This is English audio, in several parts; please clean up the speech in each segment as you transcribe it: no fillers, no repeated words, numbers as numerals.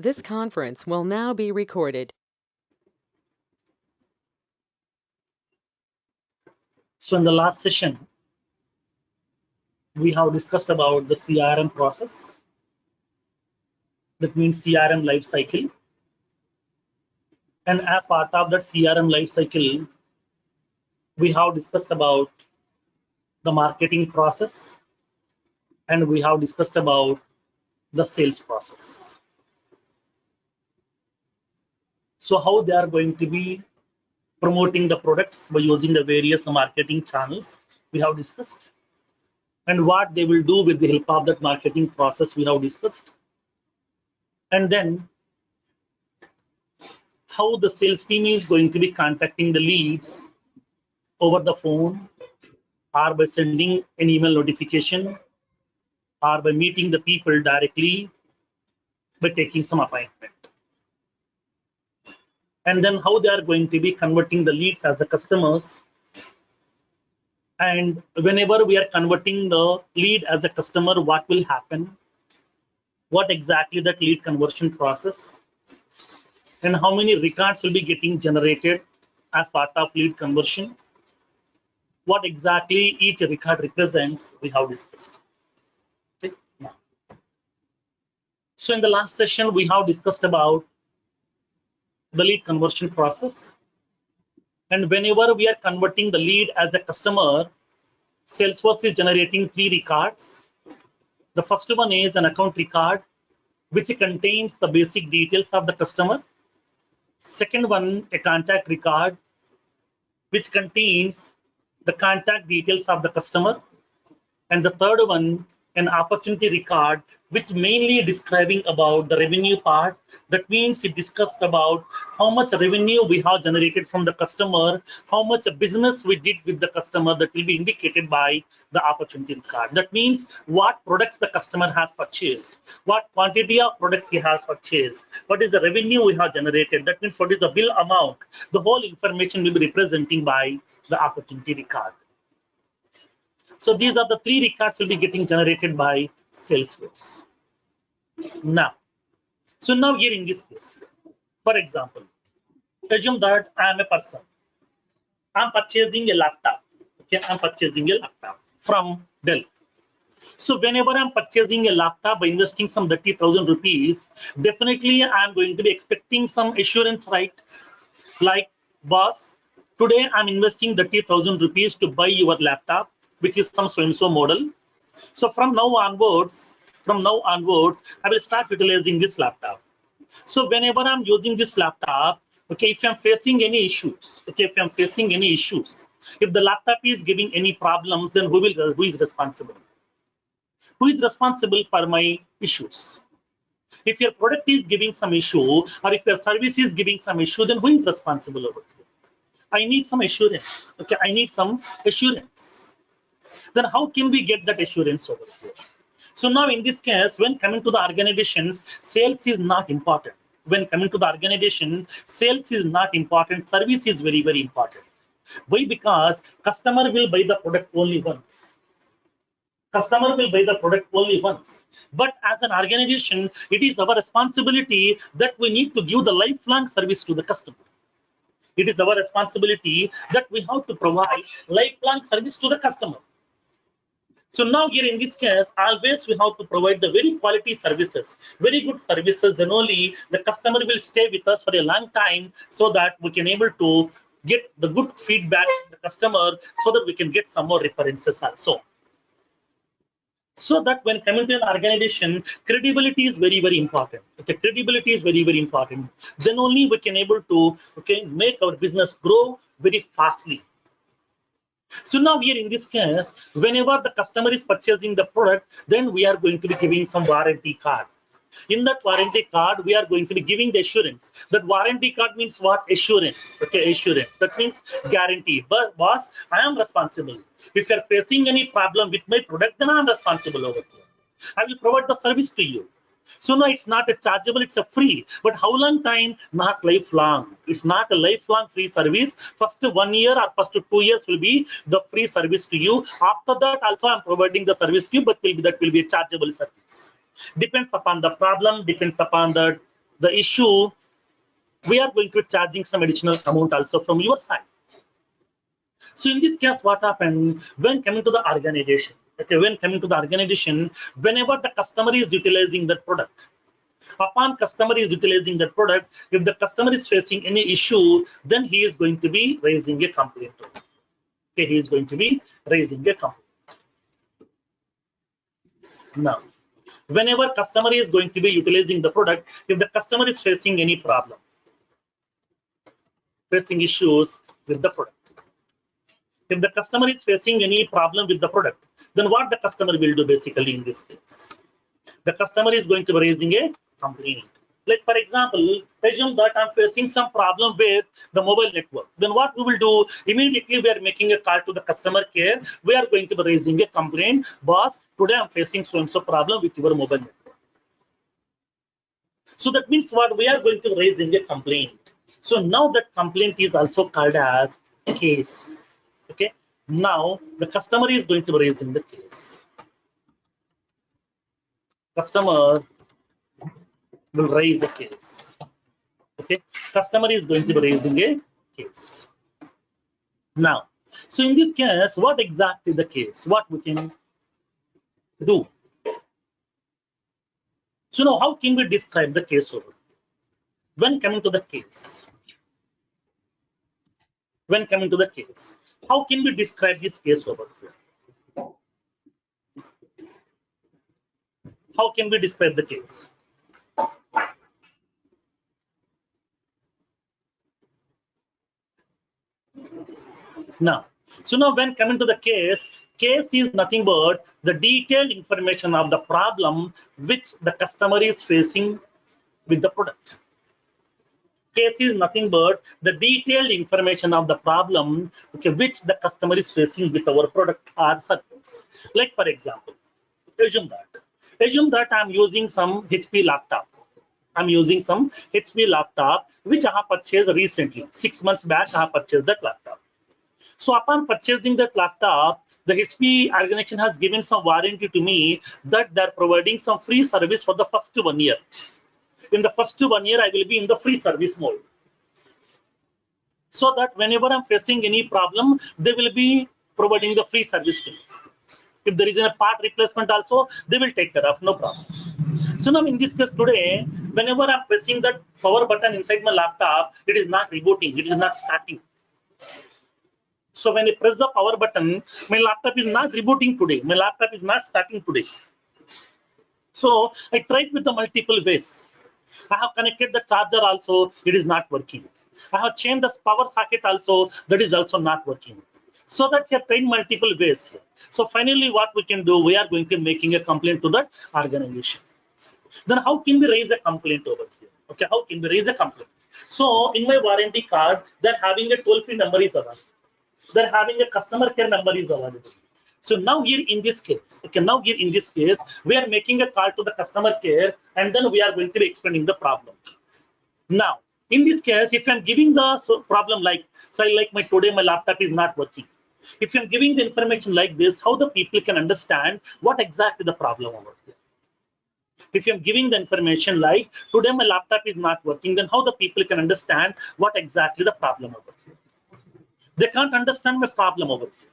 This conference will now be recorded. So in the last session, we have discussed about the CRM process. That means CRM life cycle. And as part of that CRM life cycle, we have discussed about the marketing process and we have discussed about the sales process. So how they are going to be promoting the products by using the various marketing channels we have discussed, and what they will do with the help of that marketing process we have discussed, and then how the sales team is going to be contacting the leads over the phone or by sending an email notification or by meeting the people directly by taking some appointment. And then how they are going to be converting the leads as the customers. And whenever we are converting the lead as a customer, what will happen? What exactly that lead conversion process? And how many records will be getting generated as part of lead conversion? What exactly each record represents, we have discussed. Okay. So in the last session, we have discussed about the lead conversion process. And whenever we are converting the lead as a customer, Salesforce is generating 3 records. The first one is an account record, which contains the basic details of the customer. Second one, a contact record, which contains the contact details of the customer. And the third one, an opportunity record, which mainly describing about the revenue part. That means it discussed about how much revenue we have generated from the customer, how much business we did with the customer, that will be indicated by the opportunity record. That means what products the customer has purchased, what quantity of products he has purchased, what is the revenue we have generated, that means what is the bill amount. The whole information will be representing by the opportunity record. So these are the 3 records will be getting generated by Salesforce. Now here in this case, for example, assume that I am a person. I'm purchasing a laptop. Okay, I'm purchasing a laptop from Dell. So whenever I'm purchasing a laptop by investing some 30,000 rupees, definitely I'm going to be expecting some assurance, right? Like, boss, today I'm investing 30,000 rupees to buy your laptop, which is some so-and-so model. So from now onwards, I will start utilizing this laptop. So whenever I'm using this laptop, okay, if I'm facing any issues, if the laptop is giving any problems, then who is responsible? Who is responsible for my issues? If your product is giving some issue, or if your service is giving some issue, then who is responsible over here? I need some assurance. Okay, I need some assurance. Then how can we get that assurance over here? So now in this case, when coming to the organizations, sales is not important. When coming to the organization, sales is not important. Service is very, very important. Why? Because customer will buy the product only once. Customer will buy the product only once. But as an organization, it is our responsibility that we need to give the lifelong service to the customer. It is our responsibility that we have to provide lifelong service to the customer. So now here in this case, always we have to provide the very quality services, very good services, then only the customer will stay with us for a long time, so that we can able to get the good feedback from the customer, so that we can get some more references also. So that when coming to an organization, credibility is very, very important. Okay, credibility is very, very important. Then only we can able to make our business grow very fastly. So now here in this case, whenever the customer is purchasing the product, then we are going to be giving some warranty card. In that warranty card, we are going to be giving the assurance. That warranty card means what? Assurance. Okay, assurance. That means guarantee. But boss, I am responsible. If you are facing any problem with my product, then I am responsible over here. I will provide the service to you. So now it's not a chargeable, it's a free. But how long time? Not lifelong. It's not a lifelong free service. First 1 year or first 2 years will be the free service to you. After that, also I'm providing the service to you, but that will be a chargeable service. Depends upon the problem, depends upon the the issue, we are going to be charging some additional amount also from your side. So in this case, what happened when coming to the organization? Okay, when coming to the organization, whenever the customer is utilizing that product, upon customer is utilizing that product, if the customer is facing any issue, then he is going to be raising a complaint. Okay, he is going to be raising a complaint. Now, whenever customer is going to be utilizing the product, if the customer is facing any problem, facing issues with the product, if the customer is facing any problem with the product, then what the customer will do basically in this case? The customer is going to be raising a complaint. Like for example, assume that I'm facing some problem with the mobile network. Then what we will do, immediately we are making a call to the customer care. We are going to be raising a complaint. Boss, today I'm facing so-and-so problem with your mobile network. So that means what, we are going to be raising a complaint. So now that complaint is also called as case. Okay. Now the customer is going to be raising the case. Customer will raise a case. Okay, customer is going to be raising a case. Now, so in this case, what exactly the case? What we can do? So now, how can we describe the case over? When coming to the case, how can we describe this case over here? How can we describe the case? Now, so now when coming to the case is nothing but the detailed information of the problem which the customer is facing with the product. Case is nothing but the detailed information of the problem, okay, which the customer is facing with our product or service. Like for example, assume that I'm using some HP laptop. I'm using some HP laptop which I have purchased recently. 6 months back, I have purchased that laptop. So upon purchasing that laptop, the HP organization has given some warranty to me that they're providing some free service for the first 1 year. In the first 1 year, I will be in the free service mode. So that whenever I'm facing any problem, they will be providing the free service to me. If there is a part replacement also, they will take care of, no problem. So now in this case today, whenever I'm pressing that power button inside my laptop, it is not rebooting, it is not starting. So when I press the power button, my laptop is not rebooting today. My laptop is not starting today. So I tried with the multiple ways. I have connected the charger also, it is not working. I have changed the power socket also, that is also not working. So that you have tried multiple ways here. So finally what we can do, we are going to be making a complaint to that organization. Then how can we raise a complaint over here? Okay, how can we raise a complaint? So in my warranty card, they're having a toll-free number is available. They're having a customer care number is available. So now here in this case, we are making a call to the customer care and then we are going to be explaining the problem. Now, in this case, if I'm giving the problem like, say like today my laptop is not working. If I'm giving the information like this, how the people can understand what exactly the problem over here. If I'm giving the information like today my laptop is not working, then how the people can understand what exactly the problem over here. They can't understand the problem over here.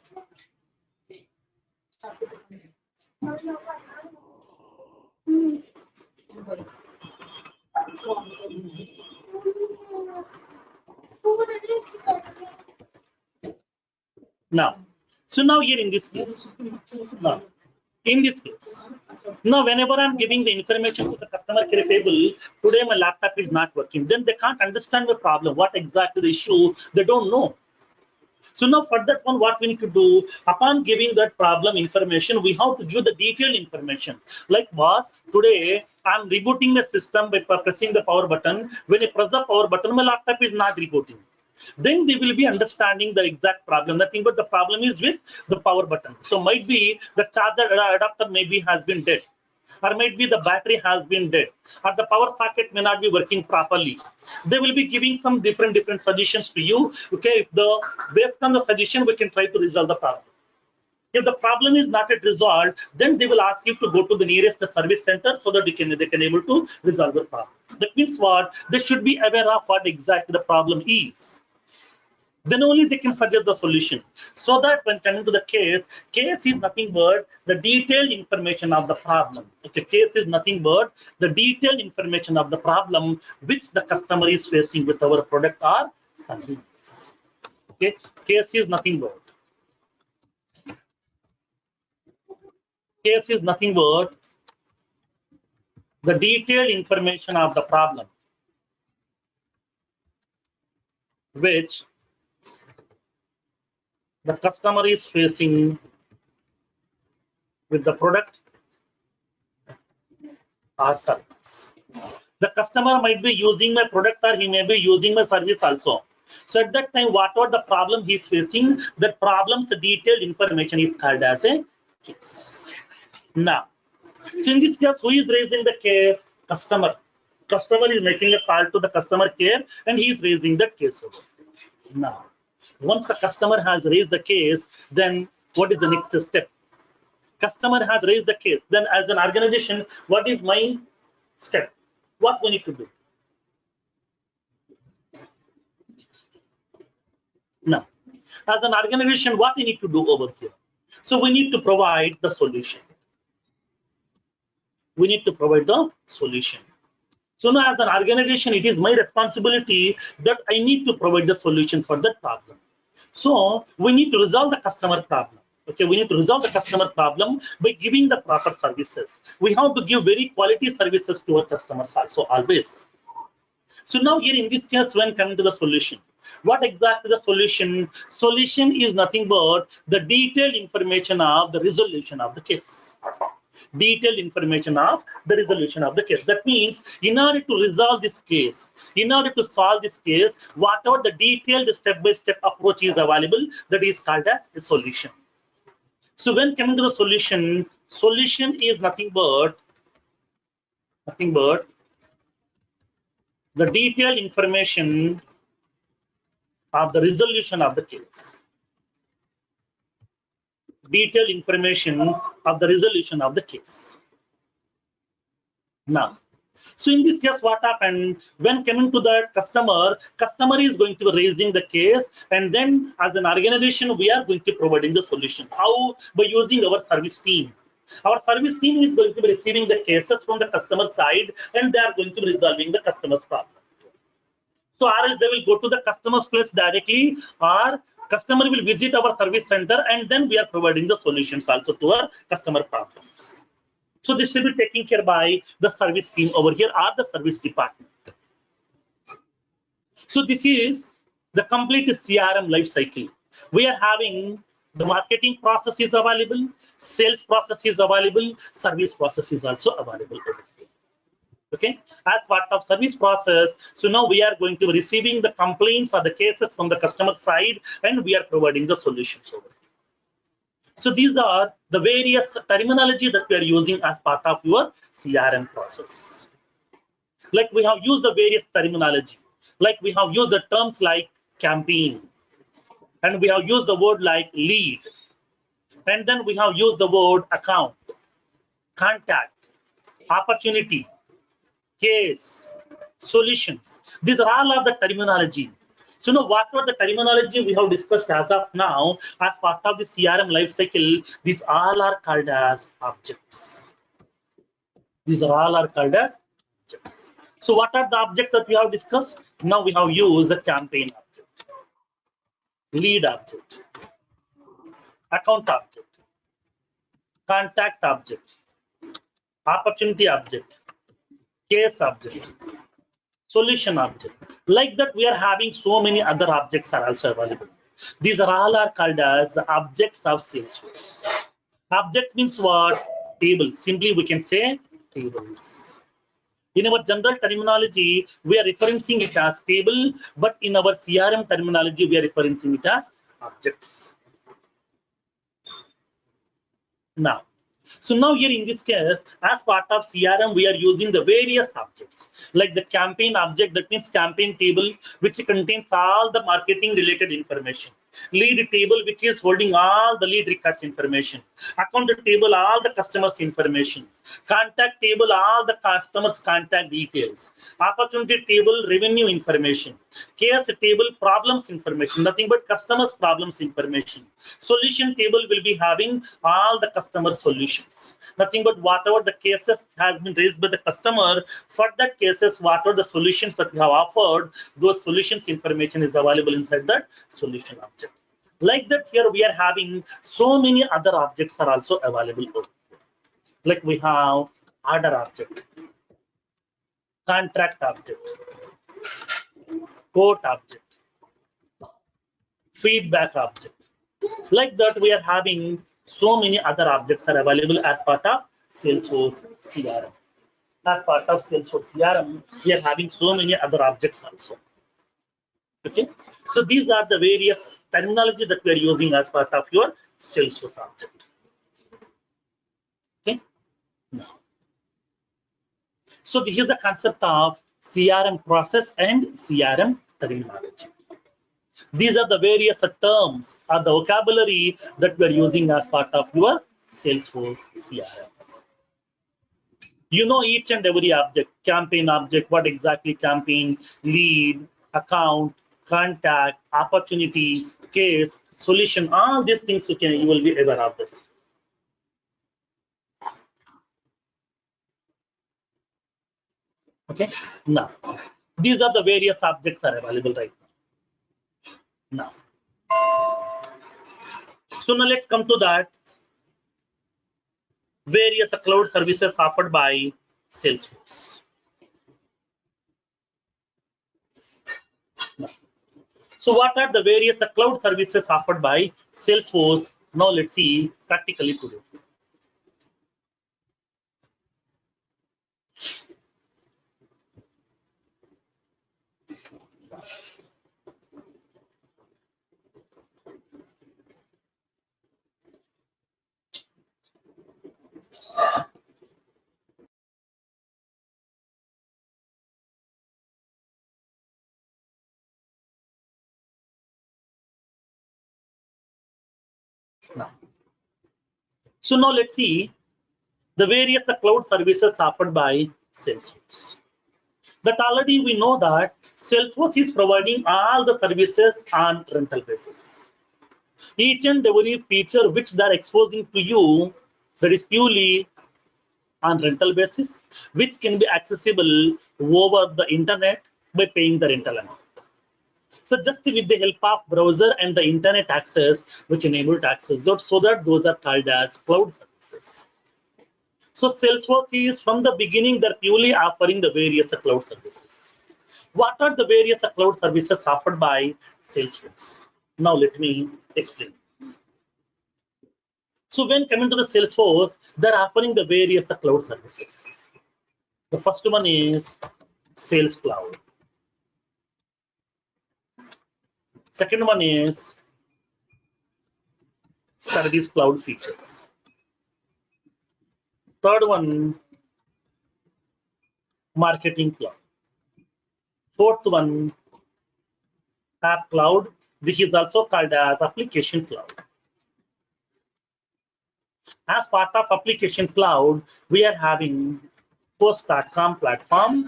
Now, so now here in this case, now whenever I'm giving the information to the customer care table, today my laptop is not working, then they can't understand the problem, what exactly the issue, they don't know. So now for that one, what we need to do, upon giving that problem information, we have to give the detailed information. Like boss, today I'm rebooting the system by pressing the power button. When I press the power button, my laptop is not rebooting. Then they will be understanding the exact problem. Nothing but the problem is with the power button. So might be the charger adapter maybe has been dead, or might be the battery has been dead, or the power socket may not be working properly. They will be giving some different suggestions to you. Okay, if based on the suggestion, we can try to resolve the problem. If the problem is not yet resolved, then they will ask you to go to the nearest service center so that they can able to resolve the problem. That means what? They should be aware of what exactly the problem is. Then only they can suggest the solution. So that when coming to the case is nothing but the detailed information of the problem. Okay, case is nothing but the detailed information of the problem which the customer is facing with our product or service. Okay, case is nothing but the detailed information of the problem which the customer is facing with the product or service. The customer might be using my product or he may be using my service also. So at that time, whatever the problem he is facing, that problem's detailed information is called as a case. Now, so in this case, who is raising the case? Customer. Customer is making a call to the customer care and he is raising that case. Now, once the customer has raised the case, then what is the next step? Customer has raised the case. Then as an organization, what is my step? What we need to do? Now, as an organization, what we need to do over here? So we need to provide the solution. We need to provide the solution. So now as an organization, it is my responsibility that I need to provide the solution for that problem. So we need to resolve the customer problem. Okay, we need to resolve the customer problem by giving the proper services. We have to give very quality services to our customers also always. So now here in this case, when coming to the solution, what exactly the solution? Solution is nothing but the detailed information of the resolution of the case. Detailed information of the resolution of the case. That means in order to resolve this case, in order to solve this case, whatever the detailed step-by-step approach is available, that is called as a solution. So when coming to the solution, solution is nothing but the detailed information of the resolution of the case. Detailed information of the resolution of the case. Now, so in this case, what happened? When coming to the customer is going to be raising the case, and then as an organization, we are going to be providing the solution. How? By using our service team. Our service team is going to be receiving the cases from the customer side, and they are going to be resolving the customer's problem. So, or else they will go to the customer's place directly, or customer will visit our service center, and then we are providing the solutions also to our customer problems. So this will be taken care by the service team over here or the service department. So this is the complete CRM life cycle. We are having the marketing process is available, sales process is available, service process is also available over here. Okay, as part of service process, so now we are going to be receiving the complaints or the cases from the customer side, and we are providing the solutions over here. So these are the various terminology that we are using as part of your CRM process. Like we have used the various terminology, like we have used the terms like campaign, and we have used the word like lead, and then we have used the word account, contact, opportunity, case, solutions. These are all of the terminology. So now whatever the terminology we have discussed as of now as part of the CRM life cycle, these all are called as objects. These are all are called as objects. So what are the objects that we have discussed? Now we have used the campaign object, lead object, account object, contact object, opportunity object, case object, solution object. Like that, we are having so many other objects are also available. These are all are called as the objects of Salesforce. Object means what? Tables. Simply we can say tables. In our general terminology, we are referencing it as table, but in our CRM terminology, we are referencing it as objects. Now, so now here in this case, as part of CRM, we are using the various objects, like the campaign object, that means campaign table, which contains all the marketing related information. Lead table, which is holding all the lead records information. Account table, all the customers information. Contact table, all the customers contact details. Opportunity table, revenue information. Case table, problems information, nothing but customers problems information. Solution table will be having all the customer solutions, nothing but whatever the cases has been raised by the customer. For that cases, what are the solutions that we have offered, those solutions information is available inside that solution object. Like that, here we are having so many other objects are also available. Like we have order object, contract object, quote object, feedback object. Like that, we are having so many other objects are available as part of Salesforce CRM. As part of Salesforce CRM, we are having so many other objects also. Okay, so these are the various terminology that we are using as part of your Salesforce object. Okay, now, so this is the concept of CRM process and CRM terminology. These are the various terms or the vocabulary that we are using as part of your Salesforce CRM. You know each and every object, campaign object, what exactly campaign, lead, account, contact, opportunity, case, solution, all these things you will be aware of this. Okay, now these are the various objects are available right now. So now let's come to that various cloud services offered by Salesforce. So what are the various cloud services offered by Salesforce? Now let's see practically today. So now let's see the various cloud services offered by Salesforce. That already we know that Salesforce is providing all the services on rental basis. Each and every feature which they are exposing to you, that is purely on rental basis, which can be accessible over the internet by paying the rental amount. So just with the help of browser and the internet access, we can able to access those, so that those are called as cloud services. So Salesforce is from the beginning they're purely offering the various cloud services. What are the various cloud services offered by Salesforce? Now let me explain. So when coming to the Salesforce, they're offering the various cloud services. The first one is Sales Cloud. Second one is Service Cloud features. Third one, Marketing Cloud. Fourth one, App Cloud, which is also called as Application Cloud. As part of Application Cloud, we are having Post.com platform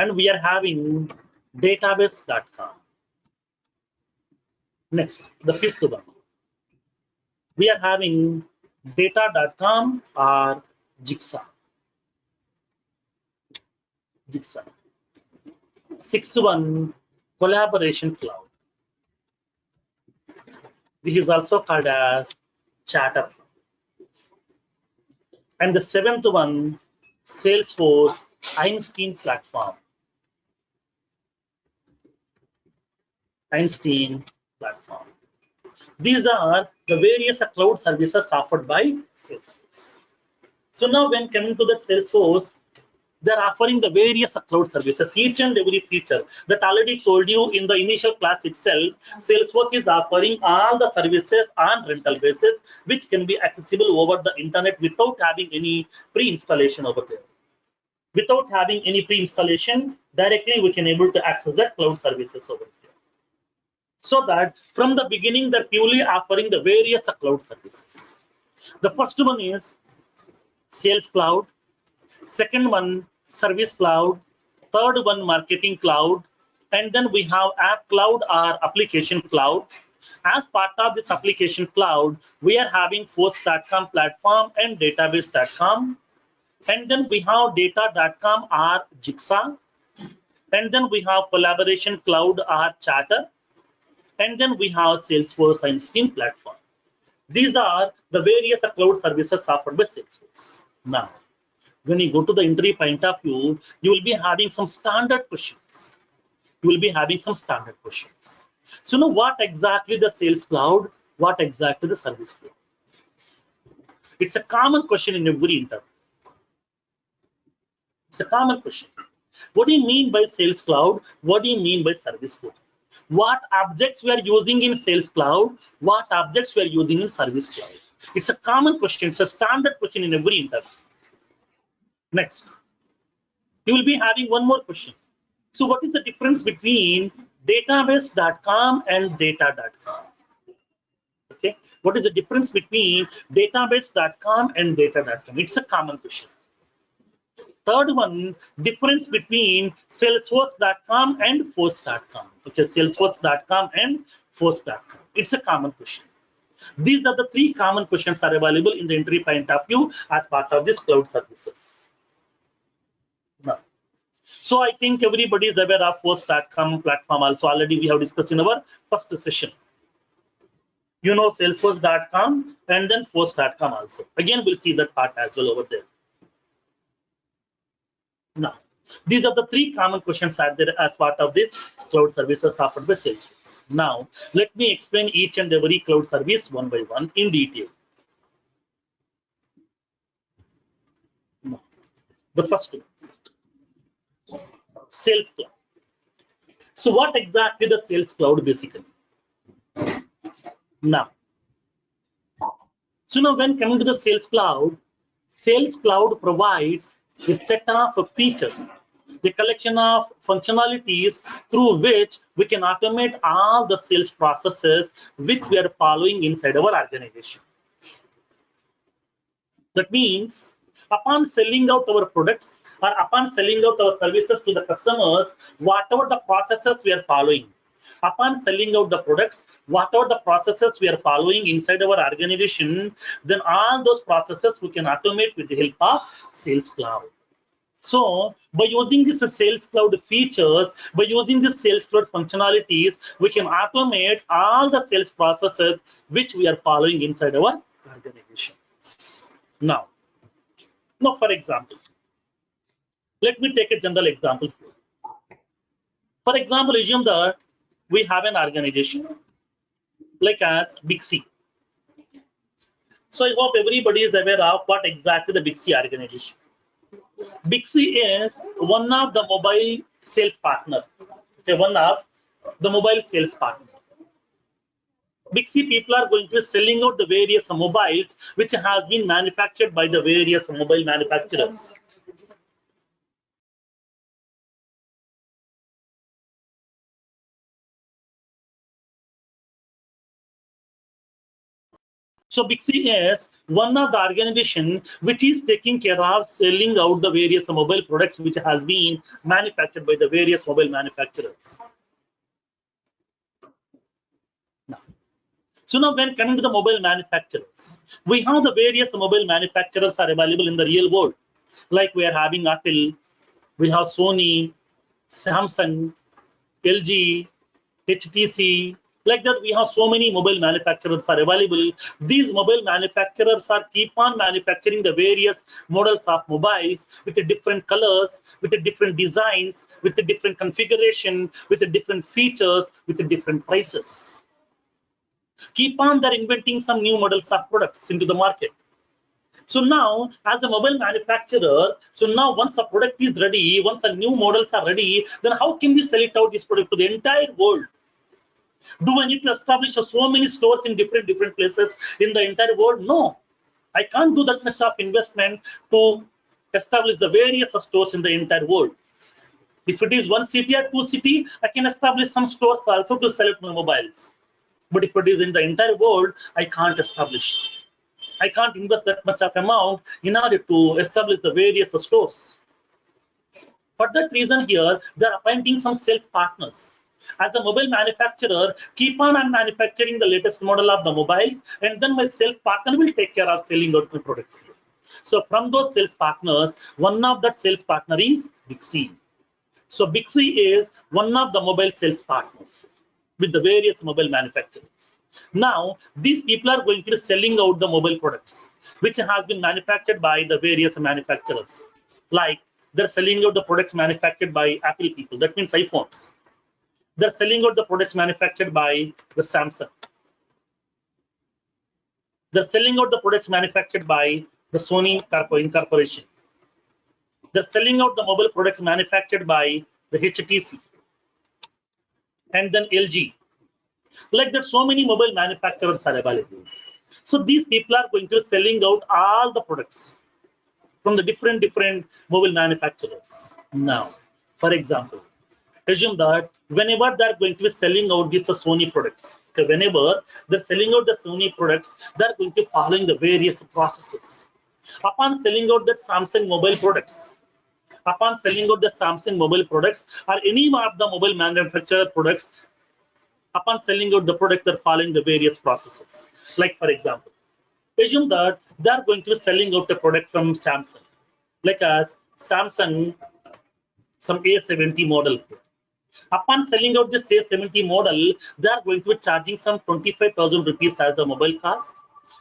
and we are having Database.com. Next, the fifth one, we are having Data.com or Jigsaw. Sixth one, Collaboration Cloud. This is also called as Chatter. And the seventh one, Salesforce Einstein platform. Einstein platform. These are the various cloud services offered by Salesforce. So now when coming to that Salesforce, they're offering the various cloud services, each and every feature that already told you in the initial class itself. Salesforce is offering all the services on rental basis, which can be accessible over the internet without having any pre-installation over there. Without having any pre-installation, directly we can able to access that cloud services over here. So that from the beginning, they're purely offering the various cloud services. The first one is Sales Cloud. Second one, Service Cloud. Third one, Marketing Cloud. And then we have App Cloud or Application Cloud. As part of this Application Cloud, we are having Force.com platform and Database.com. And then we have Data.com or Jigsaw. And then we have Collaboration Cloud or Chatter. And then we have Salesforce and Steam platform. These are the various cloud services offered by Salesforce. Now, when you go to the interview point of view, you will be having some standard questions. You will be having some standard questions. So now what exactly the Sales Cloud? What exactly the Service Cloud? It's a common question in every interview. It's a common question. What do you mean by Sales Cloud? What do you mean by Service Cloud? What objects we are using in Sales Cloud? What objects we are using in Service Cloud? It's a common question. It's a standard question in every interview. Next, you will be having one more question. So what is the difference between database.com and data.com? Okay, what is the difference between database.com and data.com? It's a common question. Third one, difference between Salesforce.com and Force.com. Okay, Salesforce.com and Force.com. It's a common question. These are the three common questions are available in the entry point of view as part of this cloud services. Now, so I think everybody is aware of Force.com platform also. Already we have discussed in our first session. You know Salesforce.com and then Force.com also. Again, we'll see that part as well over there. Now, these are the three common questions are there as part of this cloud services offered by Salesforce. Now, let me explain each and every cloud service one by one in detail. Now, the first one, Sales Cloud. So what exactly the Sales Cloud basically? Now, so now when coming to the Sales Cloud provides a set of features, the collection of functionalities through which we can automate all the sales processes which we are following inside our organization. That means upon selling out our products or upon selling out our services to the customers, whatever the processes we are following, upon selling out the products, whatever the processes we are following inside our organization, then all those processes we can automate with the help of Sales Cloud. So by using this Sales Cloud features, by using this Sales Cloud functionalities, we can automate all the sales processes which we are following inside our organization. Now for example, let me take a general example here. For example, assume that we have an organization like as Big C. So I hope everybody is aware of what exactly the Big C organization. Big C is one of the mobile sales partner. Okay, one of the mobile sales partner. Big C people are going to be selling out the various mobiles which has been manufactured by the various mobile manufacturers. So Big C is one of the organization which is taking care of selling out the various mobile products which has been manufactured by the various mobile manufacturers. So now when coming to the mobile manufacturers, we have the various mobile manufacturers are available in the real world. Like we are having Apple, we have Sony, Samsung, LG, HTC. Like that, we have so many mobile manufacturers are available. These mobile manufacturers are keep on manufacturing the various models of mobiles with the different colors, with the different designs, with the different configuration, with the different features, with the different prices. Keep on they're inventing some new models of products into the market. So now, as a mobile manufacturer, so now once a product is ready, once the new models are ready, then how can we sell it out this product to the entire world? Do I need to establish so many stores in different places in the entire world? No, I can't do that much of investment to establish the various stores in the entire world. If it is one city or two city, I can establish some stores also to sell my mobiles. But if it is in the entire world, I can't establish. I can't invest that much of amount in order to establish the various stores. For that reason here, they are appointing some sales partners. As a mobile manufacturer, keep on manufacturing the latest model of the mobiles, and then my sales partner will take care of selling out my products here. So from those sales partners, one of that sales partner is Bixi. So Bixi is one of the mobile sales partners with the various mobile manufacturers. Now, these people are going to be selling out the mobile products, which has been manufactured by the various manufacturers. Like they're selling out the products manufactured by Apple people. That means iPhones. They're selling out the products manufactured by the Samsung. They're selling out the products manufactured by the Sony Corporation. They're selling out the mobile products manufactured by the HTC and then LG. Like that, so many mobile manufacturers are available. So these people are going to be selling out all the products from the different mobile manufacturers. Now, for example, assume that whenever they're going to be selling out these Sony products, okay, whenever they're selling out the Sony products, they're going to be following the various processes. Upon selling out the Samsung mobile products, or any of the mobile manufacturer products, upon selling out the products, they're following the various processes. Like for example, assume that they're going to be selling out a product from Samsung, like as Samsung, some A70 model. Upon selling out this A70 model, they are going to be charging some 25,000 rupees as a mobile cost.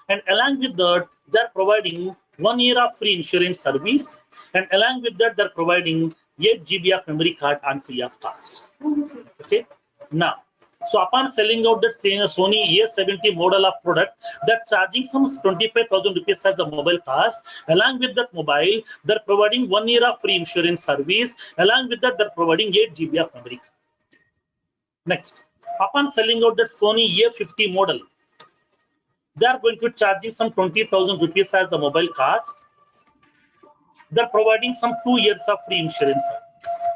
And along with that, they're providing 1 year of free insurance service. And along with that, they're providing 8 GB of memory card on free of cost. Okay. Now, so upon selling out that Sony A70 model of product, they're charging some 25,000 rupees as a mobile cost. Along with that mobile, they're providing 1 year of free insurance service. Along with that, they're providing 8 GB of memory. Next, upon selling out that Sony A50 model, they are going to be charging some 20,000 rupees as a mobile cost. They're providing some 2 years of free insurance service.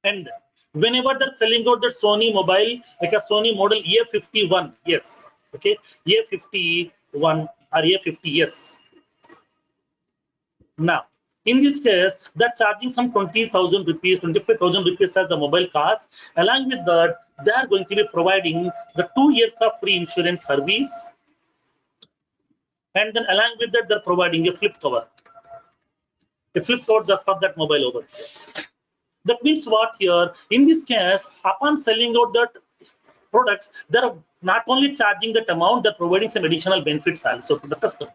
And whenever they're selling out the Sony mobile, like a Sony model A51, yes, okay, A51 or A50, yes. Now, in this case, they're charging some 20,000 rupees, 25,000 rupees as a mobile cost. Along with that, they are going to be providing the 2 years of free insurance service. And then along with that, they're providing a flip cover. A flip cover for that mobile over here. That means what here? In this case, upon selling out that products, they're not only charging that amount, they're providing some additional benefits also to the customer.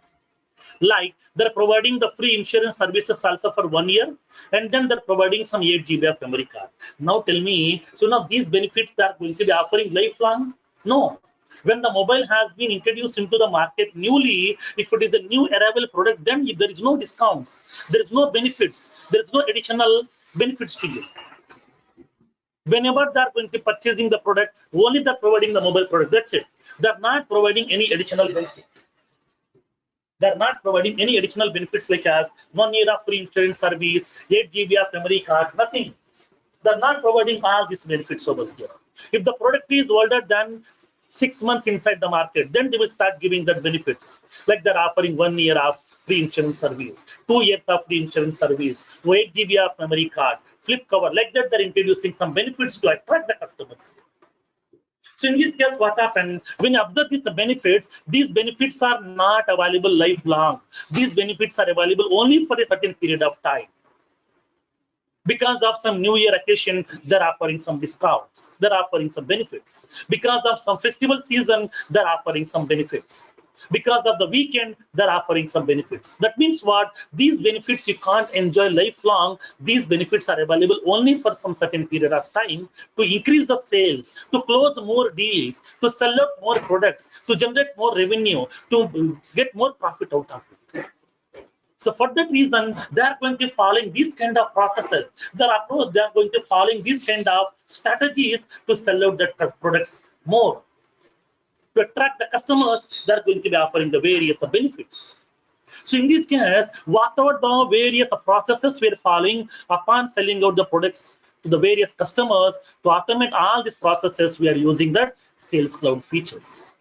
Like they're providing the free insurance services also for 1 year, and then they're providing some 8 GB of memory card. Now tell me, so now these benefits are going to be offering lifelong? No. When the mobile has been introduced into the market newly, if it is a new arrival product, then there is no discounts, there is no benefits, there is no additional benefits to you. Whenever they are going to be purchasing the product, only they're providing the mobile product. That's it. They're not providing any additional benefits. They're not providing any additional benefits like as 1 year of free insurance service, 8 GB of memory card, nothing. They're not providing all these benefits over here. If the product is older than 6 months inside the market, then they will start giving that benefits. Like they're offering 1 year of free insurance service, 2 years of free insurance service, 8 GB of memory card, flip cover. Like that, they're introducing some benefits to attract the customers. So in this case, what happened? When you observe these benefits are not available lifelong. These benefits are available only for a certain period of time. Because of some New Year occasion, they're offering some discounts. They're offering some benefits. Because of some festival season, they're offering some benefits. Because of the weekend, they're offering some benefits. That means what? These benefits you can't enjoy lifelong. These benefits are available only for some certain period of time to increase the sales, to close more deals, to sell out more products, to generate more revenue, to get more profit out of it. So for that reason, they are going to be following these kind of processes. They are going to be following these kind of strategies to sell out the products more. To attract the customers, they are going to be offering the various benefits. So in this case, whatever the various processes we are following upon selling out the products to the various customers, to automate all these processes, we are using the Sales Cloud features.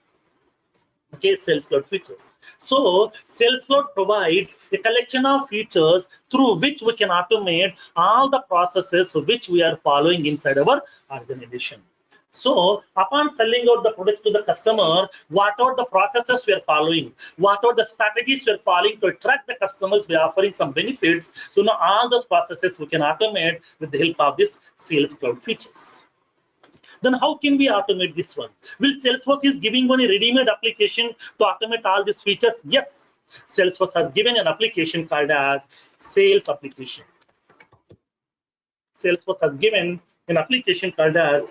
Okay, Sales Cloud features. So Sales Cloud provides a collection of features through which we can automate all the processes which we are following inside our organization. So upon selling out the product to the customer, what are the processes we are following? What are the strategies we are following to attract the customers? We are offering some benefits. So now all those processes we can automate with the help of this Sales Cloud features. Then how can we automate this one? Will Salesforce is giving one a ready-made application to automate all these features? Yes, Salesforce has given an application called as Sales application. Salesforce has given an application called as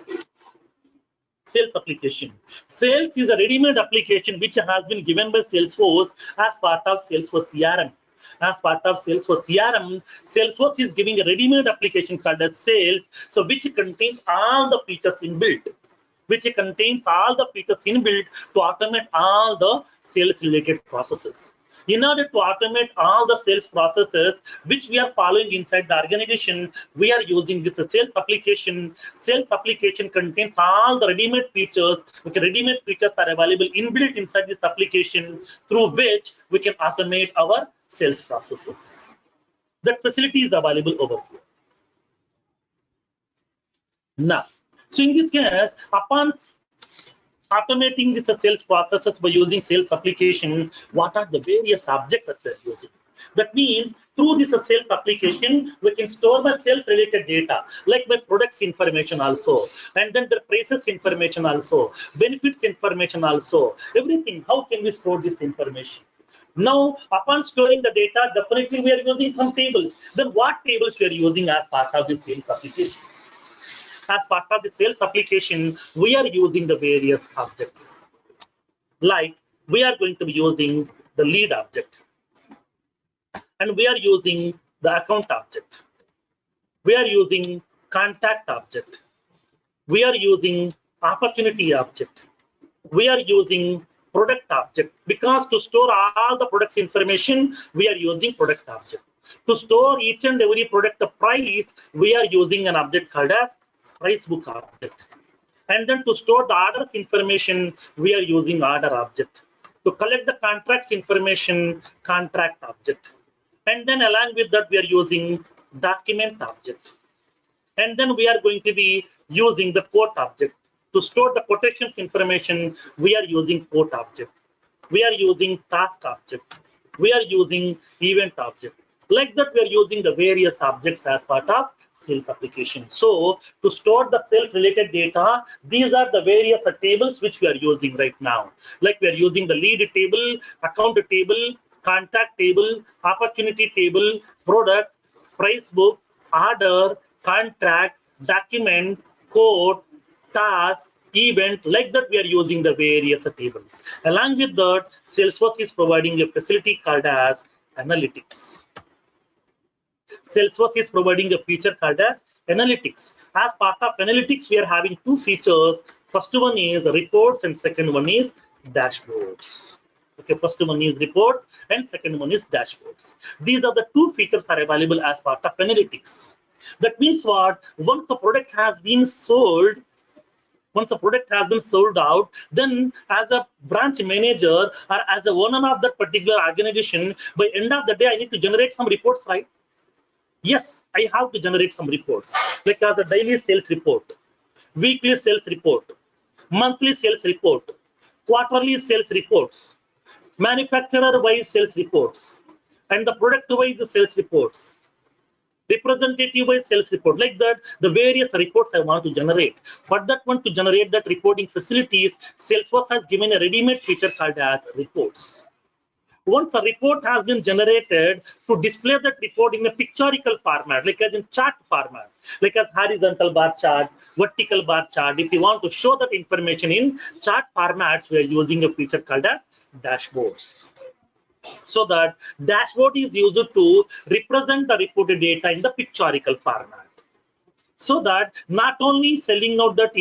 Sales application. Sales is a ready-made application which has been given by Salesforce as part of Salesforce CRM. As part of Salesforce CRM, Salesforce is giving a ready-made application called as Sales, so which contains all the features inbuilt, to automate all the sales-related processes. In order to automate all the sales processes which we are following inside the organization, we are using this Sales application. Sales application contains all the ready-made features. Ready-made features are available inbuilt inside this application, through which we can automate our sales processes. That facility is available over here. Now, so in this case, upon automating this sales processes by using Sales application, what are the various objects that we're using? That means through this sales application, we can store my sales related data, like my products information also, and then the prices information also, benefits information also, everything. How can we store this information? Now, upon storing the data, definitely we are using some tables. Then what tables we are using as part of the sales application? As part of the sales application, we are using the various objects. Like we are going to be using the lead object, and we are using the account object. We are using contact object. We are using opportunity object. We are using product object, because to store all the products information, we are using product object. To store each and every product price, we are using an object called as price book object. And then to store the orders information, we are using order object. To collect the contracts information, contract object. And then along with that, we are using document object. And then we are going to be using the quote object. To store the quotations information, we are using quote object. We are using task object. We are using event object. Like that, we are using the various objects as part of sales application. So to store the sales related data, these are the various tables which we are using right now. Like we are using the lead table, account table, contact table, opportunity table, product, price book, order, contract, document, quote, task, event. Like that, we are using the various tables. Along with that, Salesforce is providing a facility called as analytics. Salesforce is providing a feature called as analytics. As part of analytics, we are having two features. First one is reports and second one is dashboards. Okay, first one is reports and second one is dashboards. These are the two features are available as part of analytics. That means what? Once the product has been sold, out, then as a branch manager or as a owner of that particular organization, by end of the day, I need to generate some reports, right? Yes, I have to generate some reports, like as a daily sales report, weekly sales report, monthly sales report, quarterly sales reports, manufacturer-wise sales reports, and the product-wise sales reports, representative-wise sales report. Like that, the various reports I want to generate. But that one, to generate that reporting facilities, Salesforce has given a ready-made feature called as reports. Once a report has been generated, to display that report in a pictorial format, like as in chart format, like as horizontal bar chart, vertical bar chart. If you want to show that information in chart formats, we are using a feature called as dashboards. So that dashboard is used to represent the reported data in the pictorial format. So that not only selling out that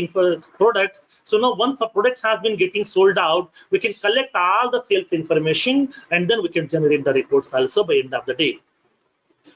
products, so now once the products have been getting sold out, we can collect all the sales information and then we can generate the reports also by end of the day.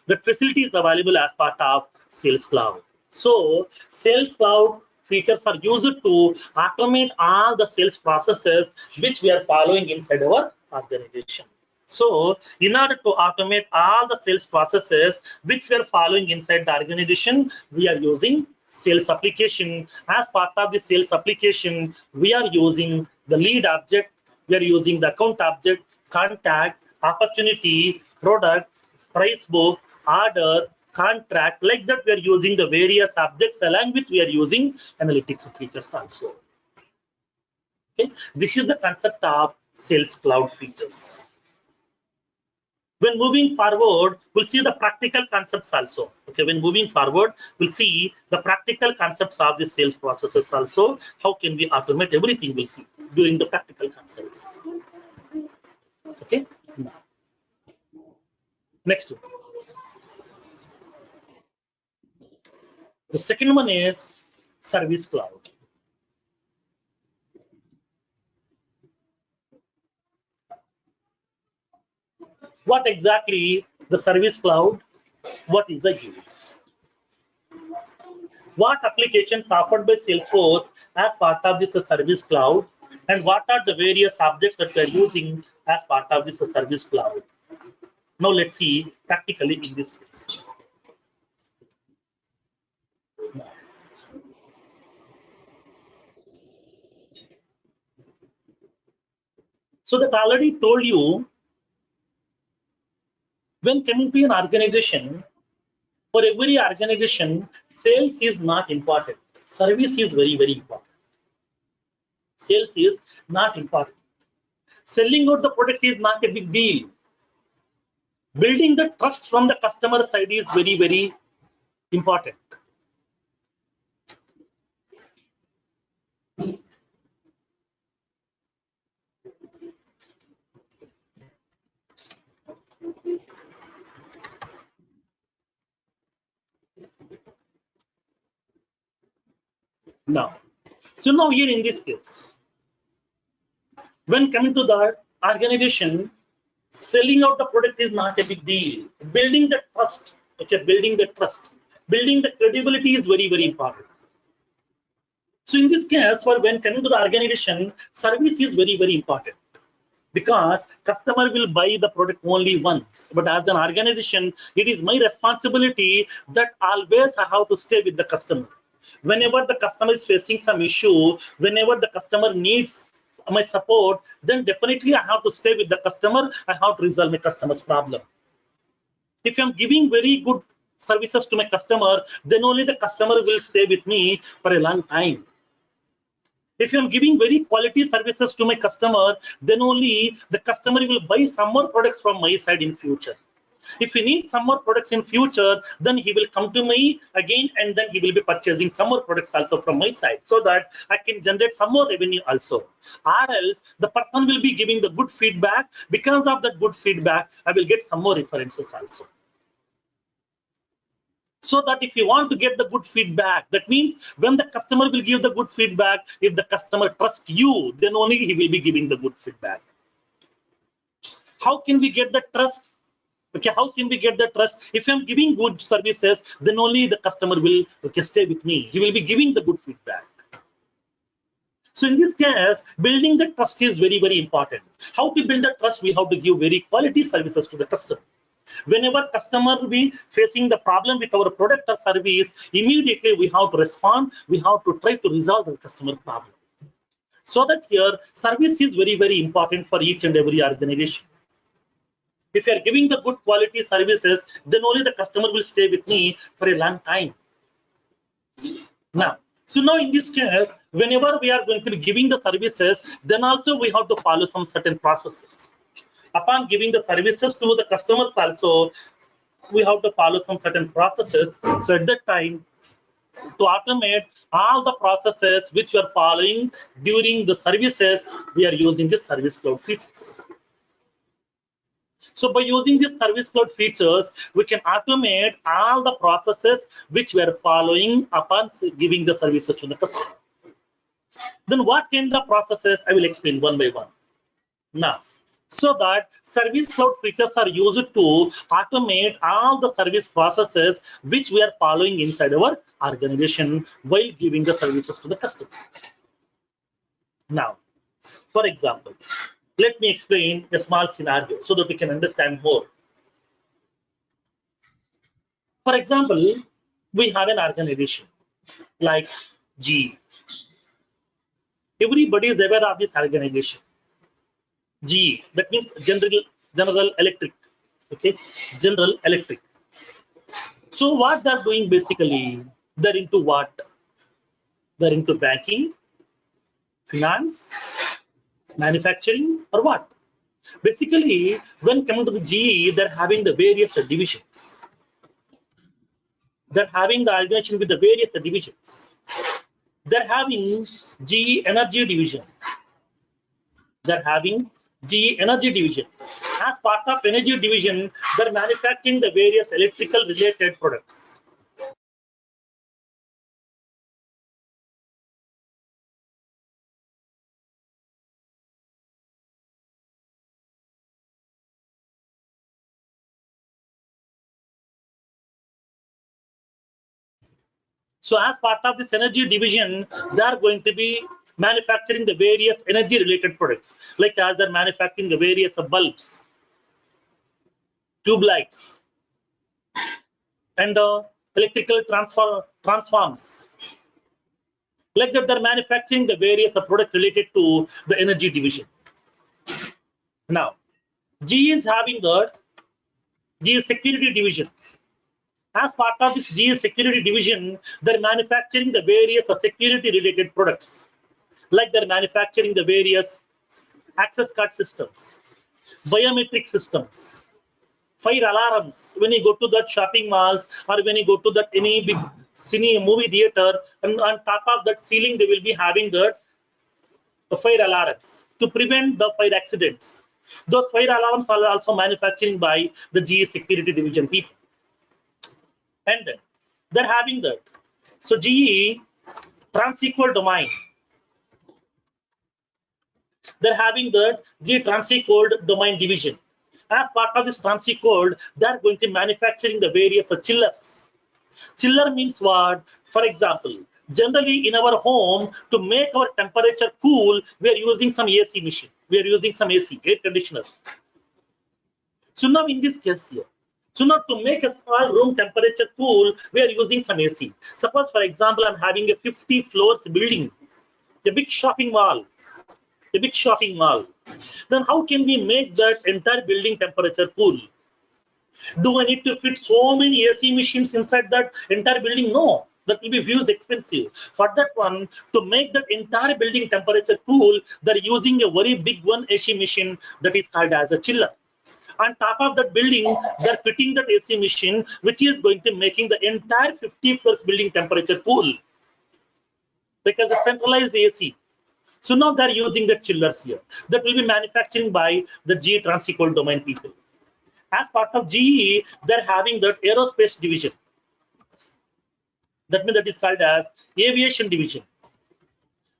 The facility is available as part of Sales Cloud. So Sales Cloud features are used to automate all the sales processes which we are following inside our organization. So in order to automate all the sales processes which we are following inside the organization, we are using sales application. As part of the sales application, we are using the lead object, we are using the account object, contact, opportunity, product, price book, order, contract. Like that, we are using the various objects along with we are using analytics features also. Okay, this is the concept of Sales Cloud features. When moving forward, we'll see the practical concepts also. Okay, when moving forward, we'll see the practical concepts of the sales processes also. How can we automate everything? We'll see during the practical concepts. Okay. Next one. The second one is Service Cloud. What exactly the Service Cloud? What is the use? What applications offered by Salesforce as part of this Service Cloud? And what are the various objects that we are using as part of this Service Cloud? Now let's see practically in this case. So that I already told you, when coming to an organization, for every organization, sales is not important. Service is very, very important. Sales is not important. Selling out the product is not a big deal. Building the trust from the customer side is very, very important. Now, so now here in this case, when coming to the organization, selling out the product is not a big deal. Building the trust, okay, building the trust, building the credibility is very, very important. So in this case, for when coming to the organization, service is very, very important because customer will buy the product only once. But as an organization, it is my responsibility that always I have to stay with the customer. Whenever the customer is facing some issue, whenever the customer needs my support, then definitely I have to stay with the customer. I have to resolve my customer's problem. If I'm giving very good services to my customer, then only the customer will stay with me for a long time. If I'm giving very quality services to my customer, then only the customer will buy some more products from my side in future. If he needs some more products in future, then he will come to me again and then he will be purchasing some more products also from my side so that I can generate some more revenue also. Or else the person will be giving the good feedback. Because of that good feedback, I will get some more references also. So that if you want to get the good feedback, that means when the customer will give the good feedback, if the customer trusts you, then only he will be giving the good feedback. How can we get the trust? Okay, how can we get the trust? If I'm giving good services, then only the customer will stay with me. He will be giving the good feedback. So in this case, building the trust is very, very important. How to build the trust? We have to give very quality services to the customer. Whenever customer will be facing the problem with our product or service, immediately we have to respond. We have to try to resolve the customer problem. So that here, service is very, very important for each and every organization. If you are giving the good quality services, then only the customer will stay with me for a long time. Now, so now in this case, whenever we are going to be giving the services, then also we have to follow some certain processes. Upon giving the services to the customers also, we have to follow some certain processes. So at that time, to automate all the processes which we are following during the services, we are using the Service Cloud features. So by using these service cloud features, we can automate all the processes which we are following upon giving the services to the customer. Then what kind of processes I will explain one by one. Now, so that service cloud features are used to automate all the service processes which we are following inside our organization while giving the services to the customer. Now, for example, let me explain a small scenario so that we can understand more. For example, we have an organization like GE. Everybody is aware of this organization. GE, that means General Electric. Okay, General Electric. So what they're doing basically, they're into what? They're into banking, finance, manufacturing, or what? Basically, when coming to the GE, they're having the various divisions. They're having the organization with the various divisions. They're having GE Energy Division. They're having GE Energy Division. As part of Energy Division, they're manufacturing the various electrical related products. So as part of this energy division, they are going to be manufacturing the various energy related products, like as they're manufacturing the various bulbs, tube lights, and electrical transforms. Like that, they're manufacturing the various products related to the energy division. Now, GE is having the GE security division. As part of this GE security division, they're manufacturing the various security related products, like they're manufacturing the various access card systems, biometric systems, fire alarms. When you go to that shopping malls or when you go to that any big cine movie theater, and on top of that ceiling they will be having the fire alarms to prevent the fire accidents. Those fire alarms are also manufacturing by the GE security division people. And then they're having that. So GE TransEqual domain. They're having the GE TransEqual domain division. As part of this TransEqual, they're going to manufacturing the various chillers. Chiller means what? For example, generally in our home, to make our temperature cool, we are using some AC machine. We are using some AC, air conditioner. So now in this case here, so now to make a small room temperature cool, we are using some AC. Suppose for example, I'm having a 50 floors building, a big shopping mall. Then how can we make that entire building temperature cool? Do I need to fit so many AC machines inside that entire building? No, that will be huge expensive. For that one, to make that entire building temperature cool, they're using a very big one AC machine that is called as a chiller. On top of that building, they're fitting that AC machine, which is going to making the entire 50 floors building temperature cool. Because it's centralized AC. So now they're using the chillers here. That will be manufacturing by the GE TransEqual domain people. As part of GE, they're having that aerospace division. That means that is called as aviation division.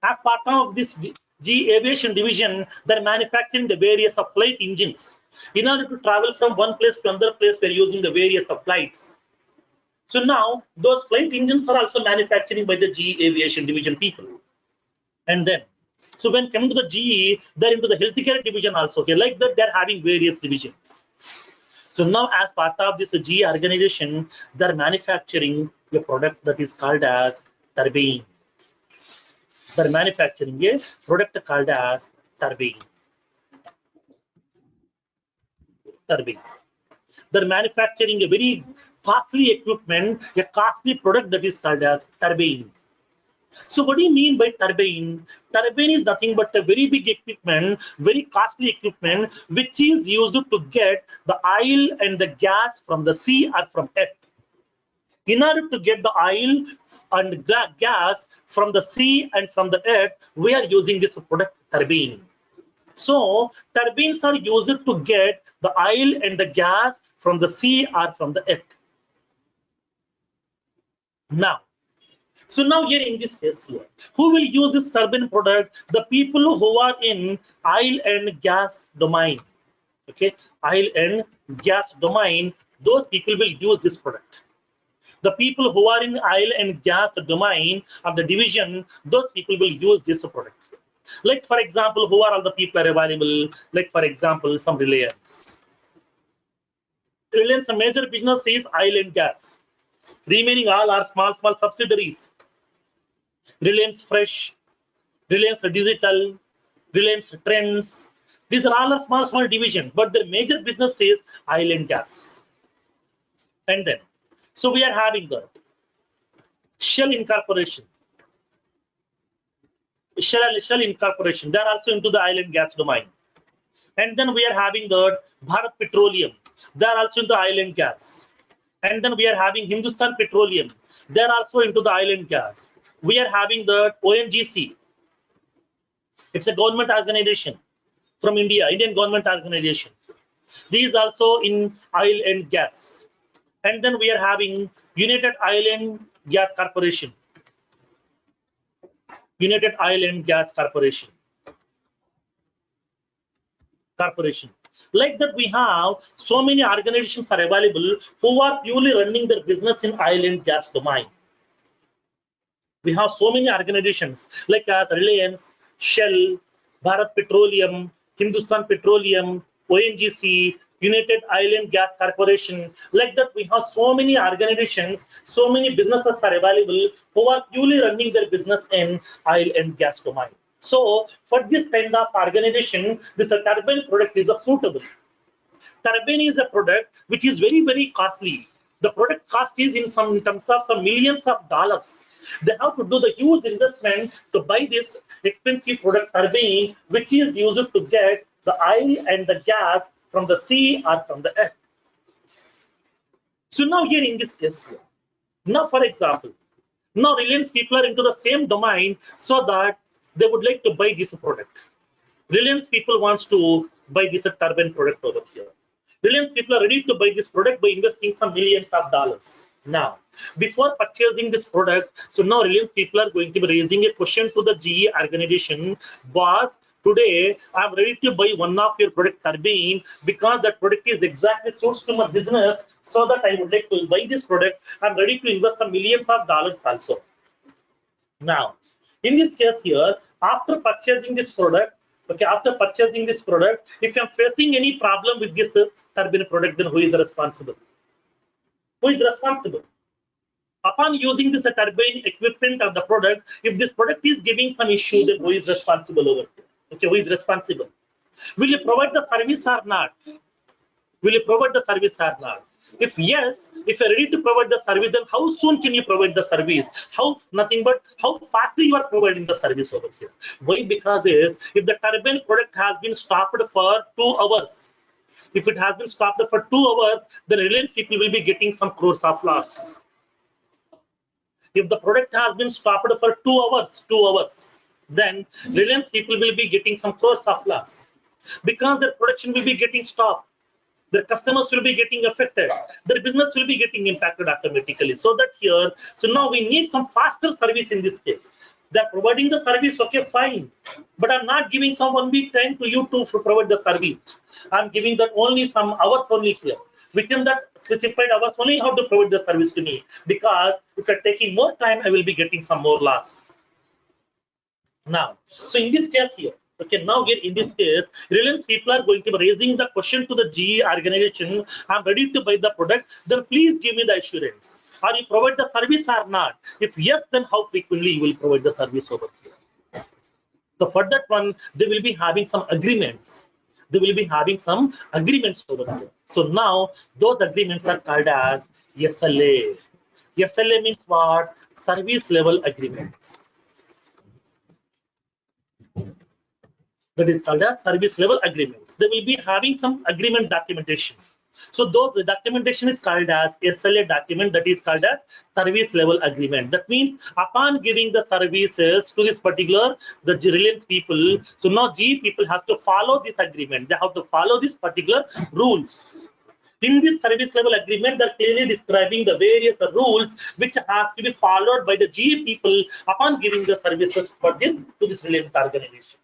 As part of this GE aviation division, they're manufacturing the various of flight engines. In order to travel from one place to another place, we're using the various of flights. So now those flight engines are also manufacturing by the GE aviation division people. And then, so when coming to the GE, they're into the healthcare division also. Okay, like that, they're having various divisions. So now as part of this GE organization, they're manufacturing a product that is called as turbine. They're manufacturing a product called as turbine. They're manufacturing a very costly equipment, a costly product that is called as turbine. So what do you mean by turbine? Turbine is nothing but a very big equipment, very costly equipment, which is used to get the oil and the gas from the sea or from earth. In order to get the oil and gas from the sea and from the earth, we are using this product turbine. So turbines are used to get the oil and the gas from the sea or from the earth. Now, so now here in this case here, who will use this turbine product? The people who are in oil and gas domain. Okay, oil and gas domain, those people will use this product. The people who are in oil and gas domain of the division, those people will use this product. Like for example, who are all the people are available? Like for example, some Reliance. Reliance, a major business is oil and gas. Remaining all are small subsidiaries. Reliance Fresh, Reliance Digital, Reliance Trends. These are all a small division, but the major business is oil and gas. And then, so we are having the Shell Incorporation. Shell Incorporation, they are also into the oil and gas domain. And then we are having the Bharat Petroleum, they are also into oil and gas. And then we are having Hindustan Petroleum, they are also into the oil and gas. We are having the ONGC, it's a government organization from India, Indian government organization. These also in oil and gas. And then we are having United Oil and Gas Corporation. United Oil and Gas Corporation. Like that, we have so many organizations are available who are purely running their business in oil and gas domain. We have so many organizations like as Reliance, Shell, Bharat Petroleum, Hindustan Petroleum, ONGC, United Oil and Gas Corporation. Like that, we have so many organizations, so many businesses are available who are purely running their business in oil and gas domain. So for this kind of organization, this turbine product is suitable. Turbine is a product which is very costly. The product cost is in terms of some millions of dollars. They have to do the huge investment to buy this expensive product turbine, which is used to get the oil and the gas from the sea or from the earth. So now here in this case here, now for example, now Reliance people are into the same domain so that they would like to buy this product. Reliance people wants to buy this turbine product over here. Reliance people are ready to buy this product by investing some millions of dollars. Now, before purchasing this product, so now Reliance people are going to be raising a question to the GE organization. Boss, today I'm ready to buy one of your product turbine because that product is exactly suits to my business, so that I would like to buy this product. I'm ready to invest some millions of dollars also. Now, in this case here, after purchasing this product, okay, after purchasing this product, if I'm facing any problem with this turbine product, then who is responsible? Who is responsible? Upon using this turbine equipment of the product, if this product is giving some issue, then who is responsible over here? Okay, who is responsible? Will you provide the service or not? Will you provide the service or not? If yes, if you're ready to provide the service, then how soon can you provide the service? How nothing but how fastly you are providing the service over here. Why? Because is if the turbine product has been stopped for 2 hours, if it has been stopped for 2 hours, then Reliance people will be getting some crores of loss. If the product has been stopped for 2 hours, then Reliance people will be getting some crores of loss because their production will be getting stopped. Their customers will be getting affected. Their business will be getting impacted automatically. So that here, so now we need some faster service in this case. They're providing the service, okay, fine. But I'm not giving some 1 week time to you to provide the service. I'm giving that only some hours only here. Within that specified hours only, how to provide the service to me. Because if you're taking more time, I will be getting some more loss. Now, so in this case here, okay, now here in this case, Reliance people are going to be raising the question to the GE organization. I'm ready to buy the product. Then please give me the assurance. Are you provide the service or not? If yes, then how frequently you will provide the service over here? So for that one, they will be having some agreements. They will be having some agreements over here. So now those agreements are called as SLA. SLA means what? Service level agreements. That is called as service level agreements. They will be having some agreement documentation. So the documentation is called as SLA document, that is called as service level agreement. That means upon giving the services to this particular the Reliance people, so now GE people has to follow this agreement. They have to follow this particular rules. In this service level agreement, they're clearly describing the various rules which has to be followed by the GE people upon giving the services for this to this Reliance organization.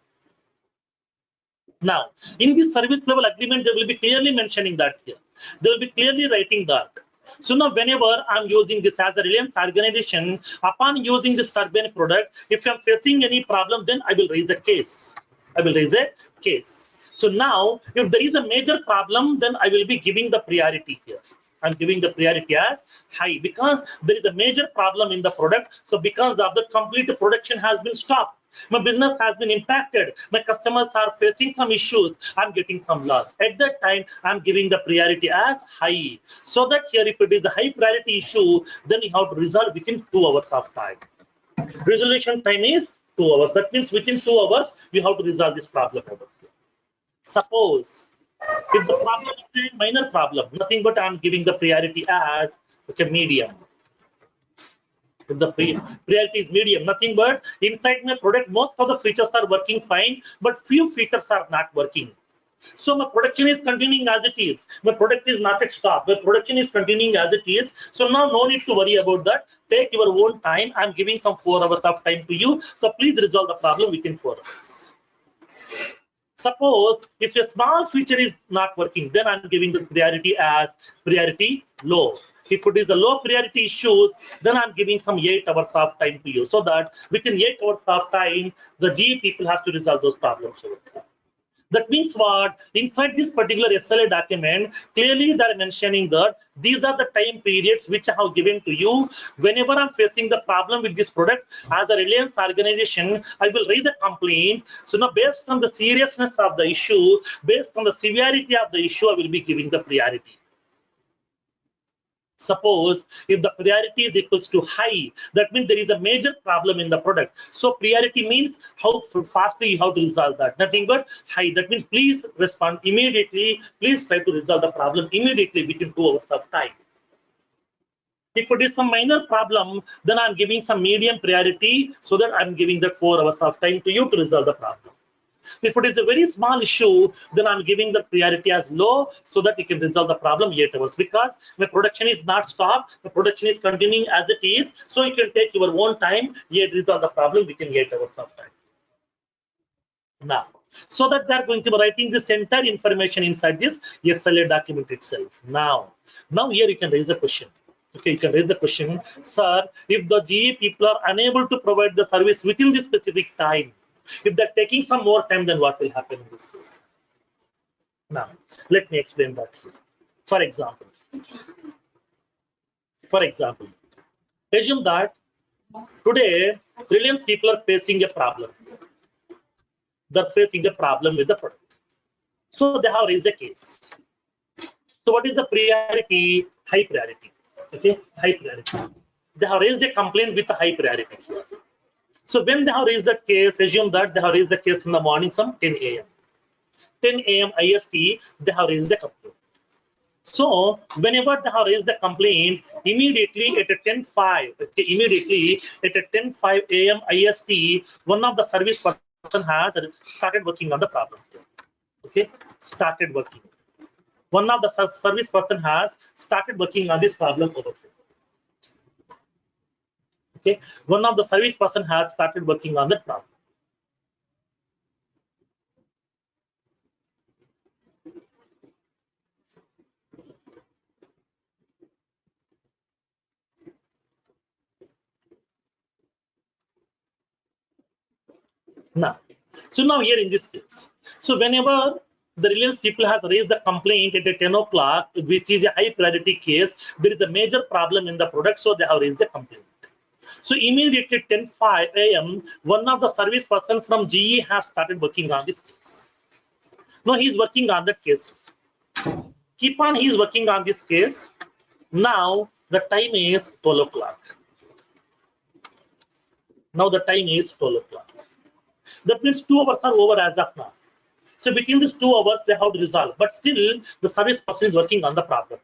Now, in this service level agreement, they will be clearly mentioning that here. They will be clearly writing that. So now, whenever I'm using this as a Reliance organization, upon using this turbine product, if I'm facing any problem, then I will raise a case. I will raise a case. So now, if there is a major problem, then I will be giving the priority here. I'm giving the priority as high because there is a major problem in the product. So because of the complete production has been stopped, my business has been impacted, my customers are facing some issues, I'm getting some loss. At that time, I'm giving the priority as high. So that here, if it is a high priority issue, then you have to resolve within 2 hours of time. Resolution time is 2 hours. That means within 2 hours, you have to resolve this problem. Suppose if the problem is a minor problem, nothing but I'm giving the priority as medium. If the priority is medium, nothing but inside my product, most of the features are working fine, but few features are not working. So my production is continuing as it is. My product is not at stop. My production is continuing as it is. So now no need to worry about that. Take your own time. I'm giving some 4 hours of time to you. So please resolve the problem within 4 hours. Suppose if a small feature is not working, then I'm giving the priority as priority low. If it is a low priority issues, then I'm giving some 8 hours of time to you, so that within 8 hours of time, the GE people have to resolve those problems. That means what? Inside this particular SLA document, clearly they're mentioning that these are the time periods which I have given to you. Whenever I'm facing the problem with this product, as a Reliance organization, I will raise a complaint. So now based on the seriousness of the issue, based on the severity of the issue, I will be giving the priority. Suppose if the priority is equals to high, that means there is a major problem in the product. So priority means how fastly you have to resolve that. Nothing but high. That means please respond immediately. Please try to resolve the problem immediately within 2 hours of time. If it is some minor problem, then I'm giving some medium priority, so that I'm giving that 4 hours of time to you to resolve the problem. If it is a very small issue, then I'm giving the priority as low, so that you can resolve the problem 8 hours, because my production is not stopped, the production is continuing as it is, so you can take your own time, yet resolve the problem within 8 hours of time. Now, so that they're going to be writing this entire information inside this SLA document itself. Now here you can raise a question. Okay, you can raise a question, sir, if the GE people are unable to provide the service within this specific time, if they're taking some more time, then what will happen in this case? Now, let me explain that here. For example, assume that today Reliance people are facing a problem. They're facing a problem with the product. So they have raised a case. So what is the priority? High priority. Okay, high priority. They have raised a complaint with a high priority. So when they have raised the case, assume that they have raised the case in the morning, some 10 a.m. 10 a.m. IST, they have raised the complaint. So whenever they have raised the complaint, immediately at 10:05, okay, immediately at 10:05 a.m. IST, one of the service person has started working on the problem. Okay, started working. One of the service person has started working on this problem over here. Okay, one of the service person has started working on that problem. Now, so now here in this case, so whenever the Reliance people has raised the complaint at 10 o'clock, which is a high priority case, there is a major problem in the product, so they have raised the complaint. So immediately 10:05 a.m., one of the service person from GE has started working on this case. Now he's working on that case. Keep on, he's working on this case. Now the time is 12 o'clock. Now the time is 12 o'clock. That means 2 hours are over as of now. So between these 2 hours, they have to resolve. But still, the service person is working on the problem.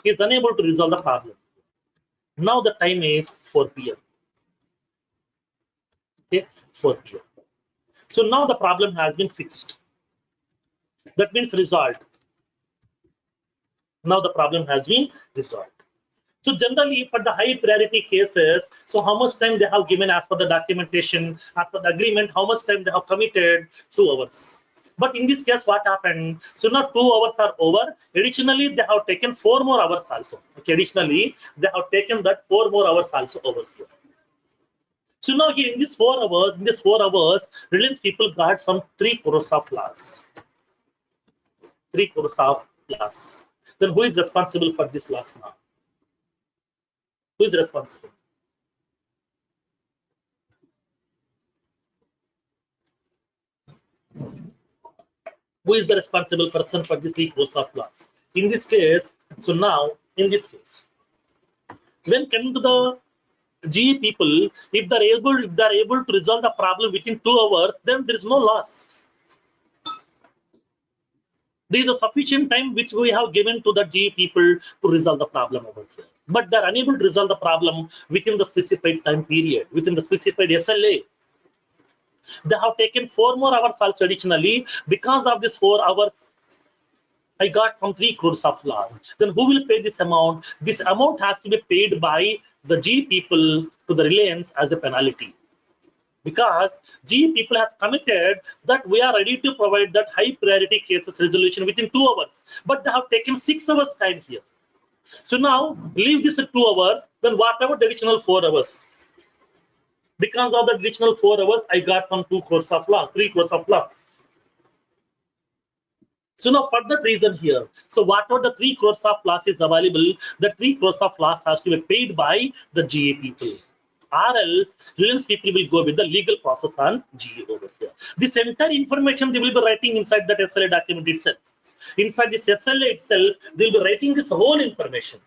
He is unable to resolve the problem. Now the time is 4 p.m. Okay, 4 p.m. So now the problem has been fixed. That means resolved. Now the problem has been resolved. So generally for the high priority cases, so how much time they have given as per the documentation, as per the agreement, how much time they have committed? 2 hours. But in this case, what happened? So now 2 hours are over. Additionally, they have taken 4 more hours also. Okay, additionally, they have taken that 4 more hours also over here. So now here in this 4 hours, Reliance people got some 3 crores of loss. 3 crores of loss. Then who is responsible for this loss now? Who is responsible? Who is the responsible person for this 3 crores of loss? In this case, so now in this case, when coming to the GE people, if they're able to resolve the problem within 2 hours, then there is no loss. There is a sufficient time which we have given to the GE people to resolve the problem over here. But they're unable to resolve the problem within the specified time period, within the specified SLA. They have taken 4 more hours also additionally. Because of this 4 hours, I got some 3 crores of loss. Then who will pay this amount? This amount has to be paid by the GE people to the Reliance as a penalty. Because GE people has committed that we are ready to provide that high priority cases resolution within 2 hours. But they have taken 6 hours time here. So now leave this at 2 hours, then whatever the additional 4 hours. Because of the additional 4 hours, I got some 2 crores of loss, 3 crores of loss. So now for that reason here, so whatever the 3 crores of loss is available, the 3 crores of loss has to be paid by the GE people. Or else, Reliance people will go with the legal process on GE over here. This entire information they will be writing inside that SLA document itself. Inside this SLA itself, they will be writing this whole information.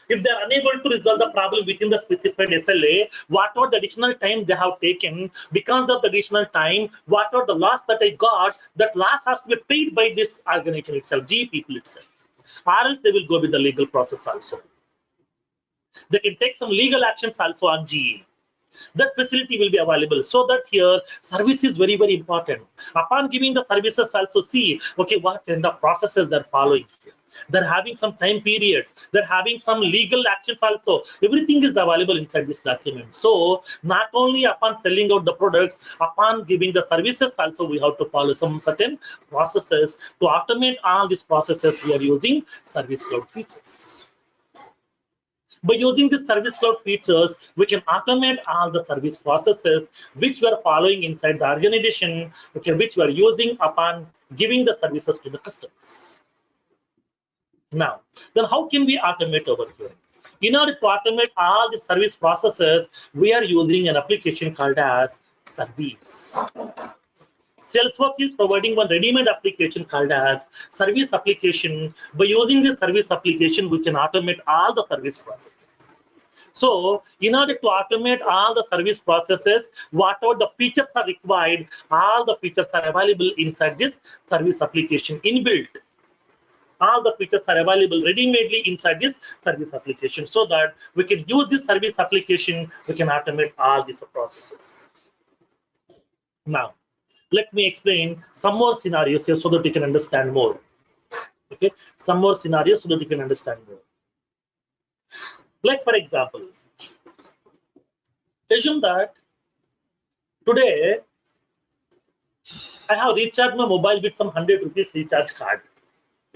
If they are unable to resolve the problem within the specified SLA, whatever the additional time they have taken, because of the additional time, whatever the loss that I got, that loss has to be paid by this organization itself, GE people itself. Or else they will go with the legal process also. They can take some legal actions also on GE. That facility will be available. So that here service is very, very important. Upon giving the services also see, okay, what kind of processes they're following here. They're having some time periods. They're having some legal actions also. Everything is available inside this document. So not only upon selling out the products, upon giving the services also, we have to follow some certain processes. To automate all these processes, we are using Service Cloud features. By using the Service Cloud features, we can automate all the service processes which we are following inside the organization, okay, which we are using upon giving the services to the customers. Now, then how can we automate over here? In order to automate all the service processes, we are using an application called as Service. Salesforce is providing one ready-made application called as Service application. By using this Service application, we can automate all the service processes. So, in order to automate all the service processes, whatever the features are required, all the features are available inside this Service application inbuilt. All the features are available ready-madely inside this service application, so that we can use this service application, we can automate all these processes. Now, let me explain some more scenarios here so that you can understand more. Okay, some more scenarios so that you can understand more. Like for example, assume that today I have recharged my mobile with some 100 rupees recharge card.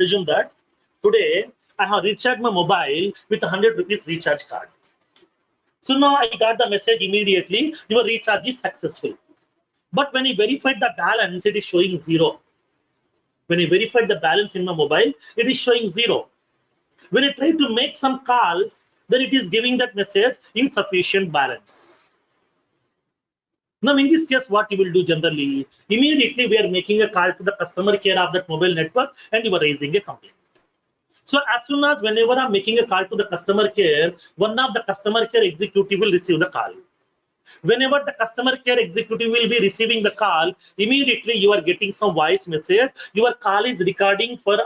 Assume that today I have recharged my mobile with 100 rupees recharge card. So now I got the message immediately, your recharge is successful. But when I verified the balance, it is showing 0. When I verified the balance in my mobile, it is showing 0. When I try to make some calls, then it is giving that message insufficient balance. Now in this case, what you will do generally, immediately we are making a call to the customer care of that mobile network and you are raising a complaint. So as soon as whenever I'm making a call to the customer care, one of the customer care executive will receive the call. Whenever the customer care executive will be receiving the call, immediately you are getting some voice message. Your call is recording for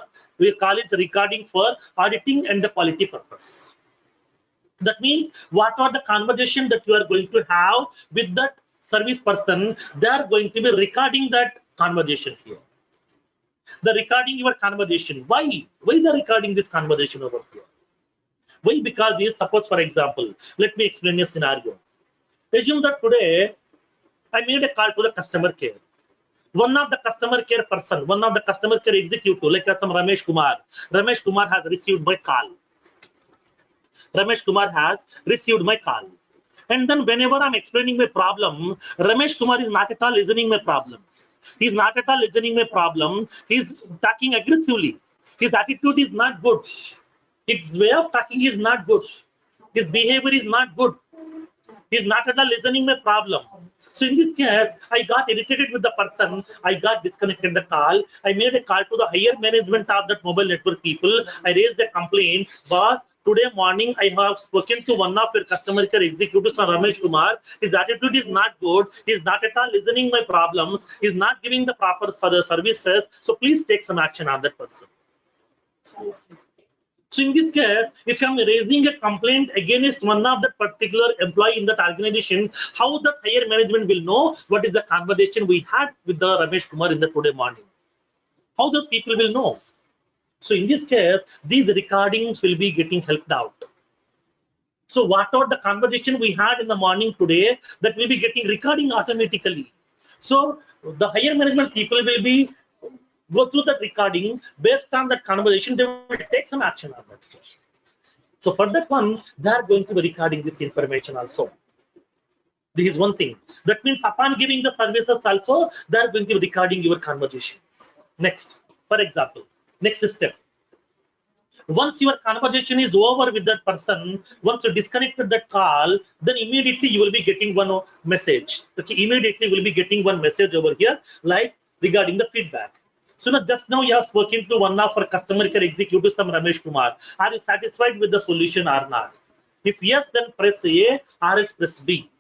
auditing and the quality purpose. That means what are the conversation that you are going to have with that service person, they are going to be recording that conversation here. The recording your conversation. Why they recording this conversation over here? Why? Because yes, suppose for example, let me explain a scenario. Assume that today I made a call to the customer care. One of the customer care person, one of the customer care executive, like some Ramesh Kumar. Ramesh Kumar has received my call. Ramesh Kumar has received my call. And then whenever I'm explaining my problem, Ramesh Kumar is not at all listening my problem. He's not at all listening my problem. He's talking aggressively. His attitude is not good. His way of talking is not good. His behavior is not good. He's not at all listening my problem. So in this case, I got irritated with the person. I got disconnected the call. I made a call to the higher management of that mobile network people. I raised a complaint. Boss, today morning I have spoken to one of your customer care executives, Ramesh Kumar. His attitude is not good. He's not at all listening my problems. He's not giving the proper services. So please take some action on that person. So in this case, if I'm raising a complaint against one of that particular employee in that organization, how the higher management will know what is the conversation we had with the Ramesh Kumar in the today morning? How those people will know? So in this case, these recordings will be getting helped out. So what are the conversation we had in the morning today that will be getting recording automatically? So the higher management people will be go through that recording. Based on that conversation, they will take some action on that. So for that one, they are going to be recording this information also. This is one thing. That means upon giving the services also, they are going to be recording your conversations. Next, for example, next step. Once your conversation is over with that person, once you disconnected that call, then immediately you will be getting one message. Okay, immediately you will be getting one message over here, like regarding the feedback. So now just now you have spoken to one of our customer care executives, some Ramesh Kumar. Are you satisfied with the solution or not? If yes, then press A, or else press B.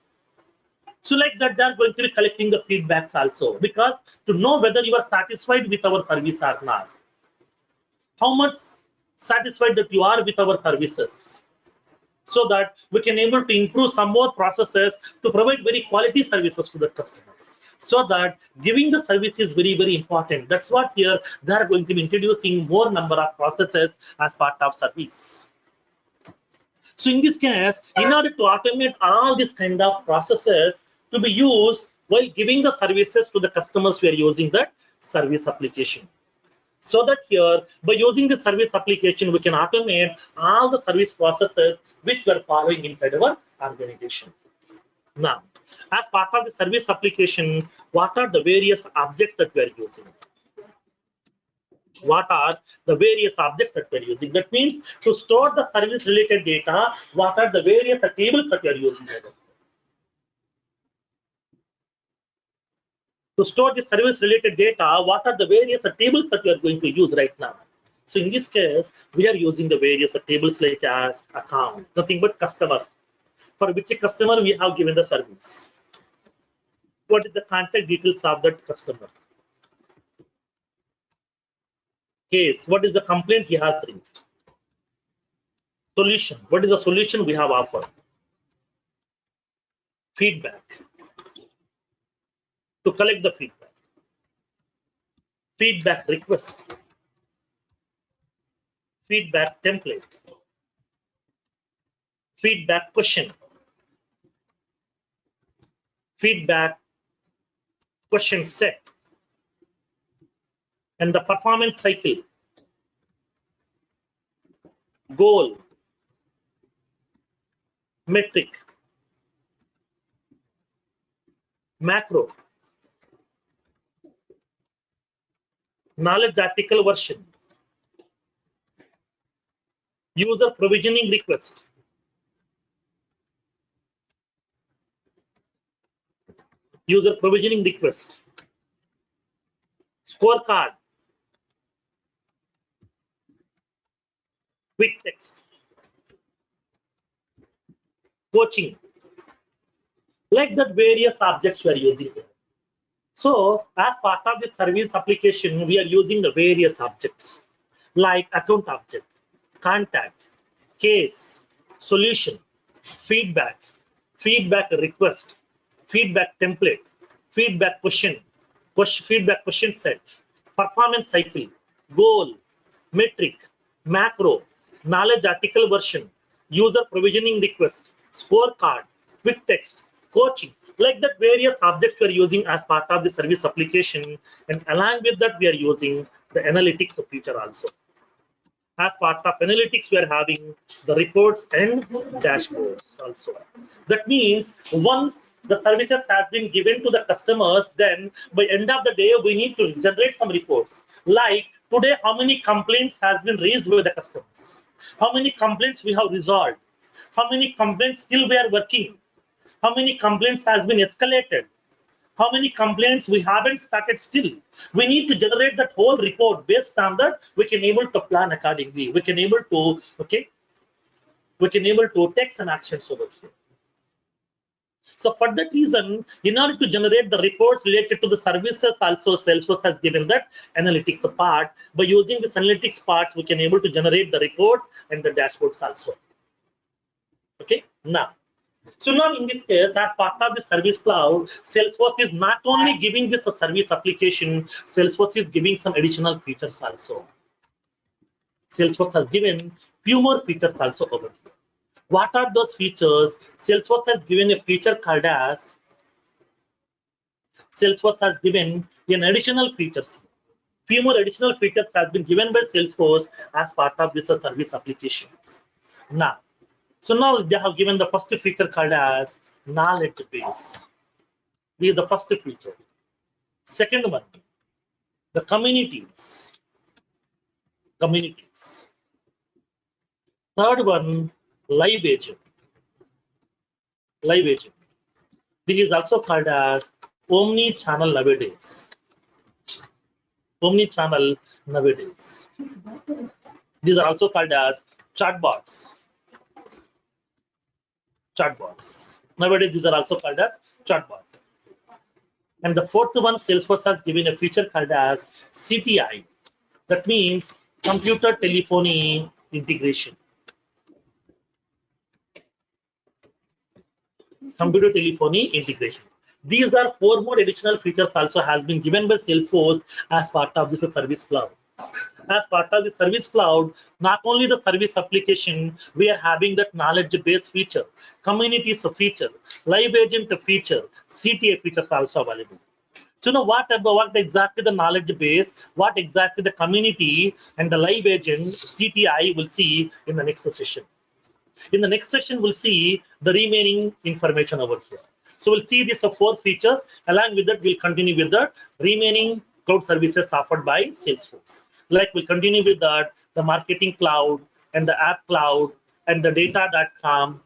So like that, they are going to be collecting the feedbacks also, because to know whether you are satisfied with our service or not. How much satisfied that you are with our services, so that we can able to improve some more processes to provide very quality services to the customers. So that giving the service is very, very important. That's what here they are going to be introducing more number of processes as part of service. So in this case, in order to automate all these kind of processes to be used while giving the services to the customers, we are using that service application. So that here, by using the service application, we can automate all the service processes which we are following inside our organization. Now, as part of the service application, what are the various objects that we are using? What are the various objects that we are using? That means to store the service related data, what are the various tables that we are using? To store the service related data, what are the various tables that we are going to use right now? So in this case, we are using the various tables like as account, nothing but customer. For which customer we have given the service. What is the contact details of that customer? Case, what is the complaint he has raised? Solution, what is the solution we have offered? Feedback, to collect the feedback. Feedback request. Feedback template. Feedback question. Feedback question set. And the performance cycle. Goal. Metric. Macro. Knowledge article version. User provisioning request. User provisioning request. Scorecard. Quick text. Coaching. Like that, various objects we are using here. So as part of this service application, we are using the various objects like account object, contact, case, solution, feedback, feedback request, feedback template, feedback question, feedback question set, performance cycle, goal, metric, macro, knowledge article version, user provisioning request, scorecard, quick text, coaching. Like that, various objects we are using as part of the service application, and along with that, we are using the analytics feature also. As part of analytics, we are having the reports and dashboards also. That means once the services have been given to the customers, then by end of the day, we need to generate some reports. Like today, how many complaints has been raised with the customers? How many complaints we have resolved? How many complaints still we are working? How many complaints has been escalated? How many complaints we haven't started still? We need to generate that whole report. Based on that, we can able to plan accordingly. We can able to, okay, we can able to take some actions over here. So for that reason, in order to generate the reports related to the services, also Salesforce has given that analytics part. By using this analytics parts, we can able to generate the reports and the dashboards also. Okay, now. So now in this case, as part of the Service Cloud, Salesforce is not only giving this a service application, Salesforce is giving some additional features also. Salesforce has given few more features also over here. What are those features? Salesforce has given a feature called as, Salesforce has given an additional features. Few more additional features has been given by Salesforce as part of this service applications. Now, so now they have given the first feature called as knowledge base. This is the first feature. Second one, the communities. Communities. Third one, live agent. Live agent. This is also called as omni-channel nowadays. Omni-channel nowadays. These are also called as chatbots. Chatbots. Nowadays, these are also called as chatbot. And the fourth one, Salesforce has given a feature called as CTI. That means computer telephony integration. Computer telephony integration. These are four more additional features also has been given by Salesforce as part of this service cloud. As part of the service cloud, not only the service application, we are having that knowledge base feature, communities feature, live agent feature, CTA features also available. So now what exactly the knowledge base, what exactly the community and the live agent CTI will see in the next session. In the next session, we'll see the remaining information over here. So we'll see these four features. Along with that, we'll continue with the remaining cloud services offered by Salesforce. Like we'll continue with that, the marketing cloud and the app cloud and the data.com,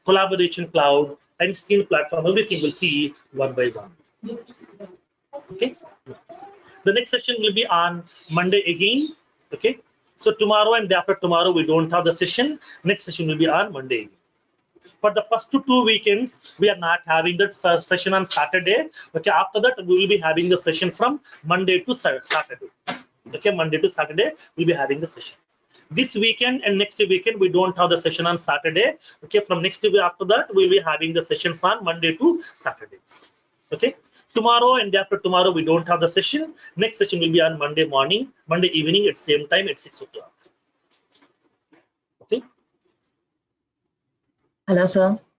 collaboration cloud, and Steam platform. Everything we'll see one by one. Okay. The next session will be on Monday again. Okay. So tomorrow and day after tomorrow, we don't have the session. Next session will be on Monday. For the first 2 weekends, we are not having that session on Saturday. Okay, after that, we will be having the session from Monday to Saturday. Okay, Monday to Saturday, we'll be having the session. This weekend and next weekend, we don't have the session on Saturday. Okay, from next week after that, we'll be having the sessions on Monday to Saturday. Okay. Tomorrow and day after tomorrow, we don't have the session. Next session will be on Monday morning, Monday evening at same time at 6 o'clock. Okay. Hello, sir.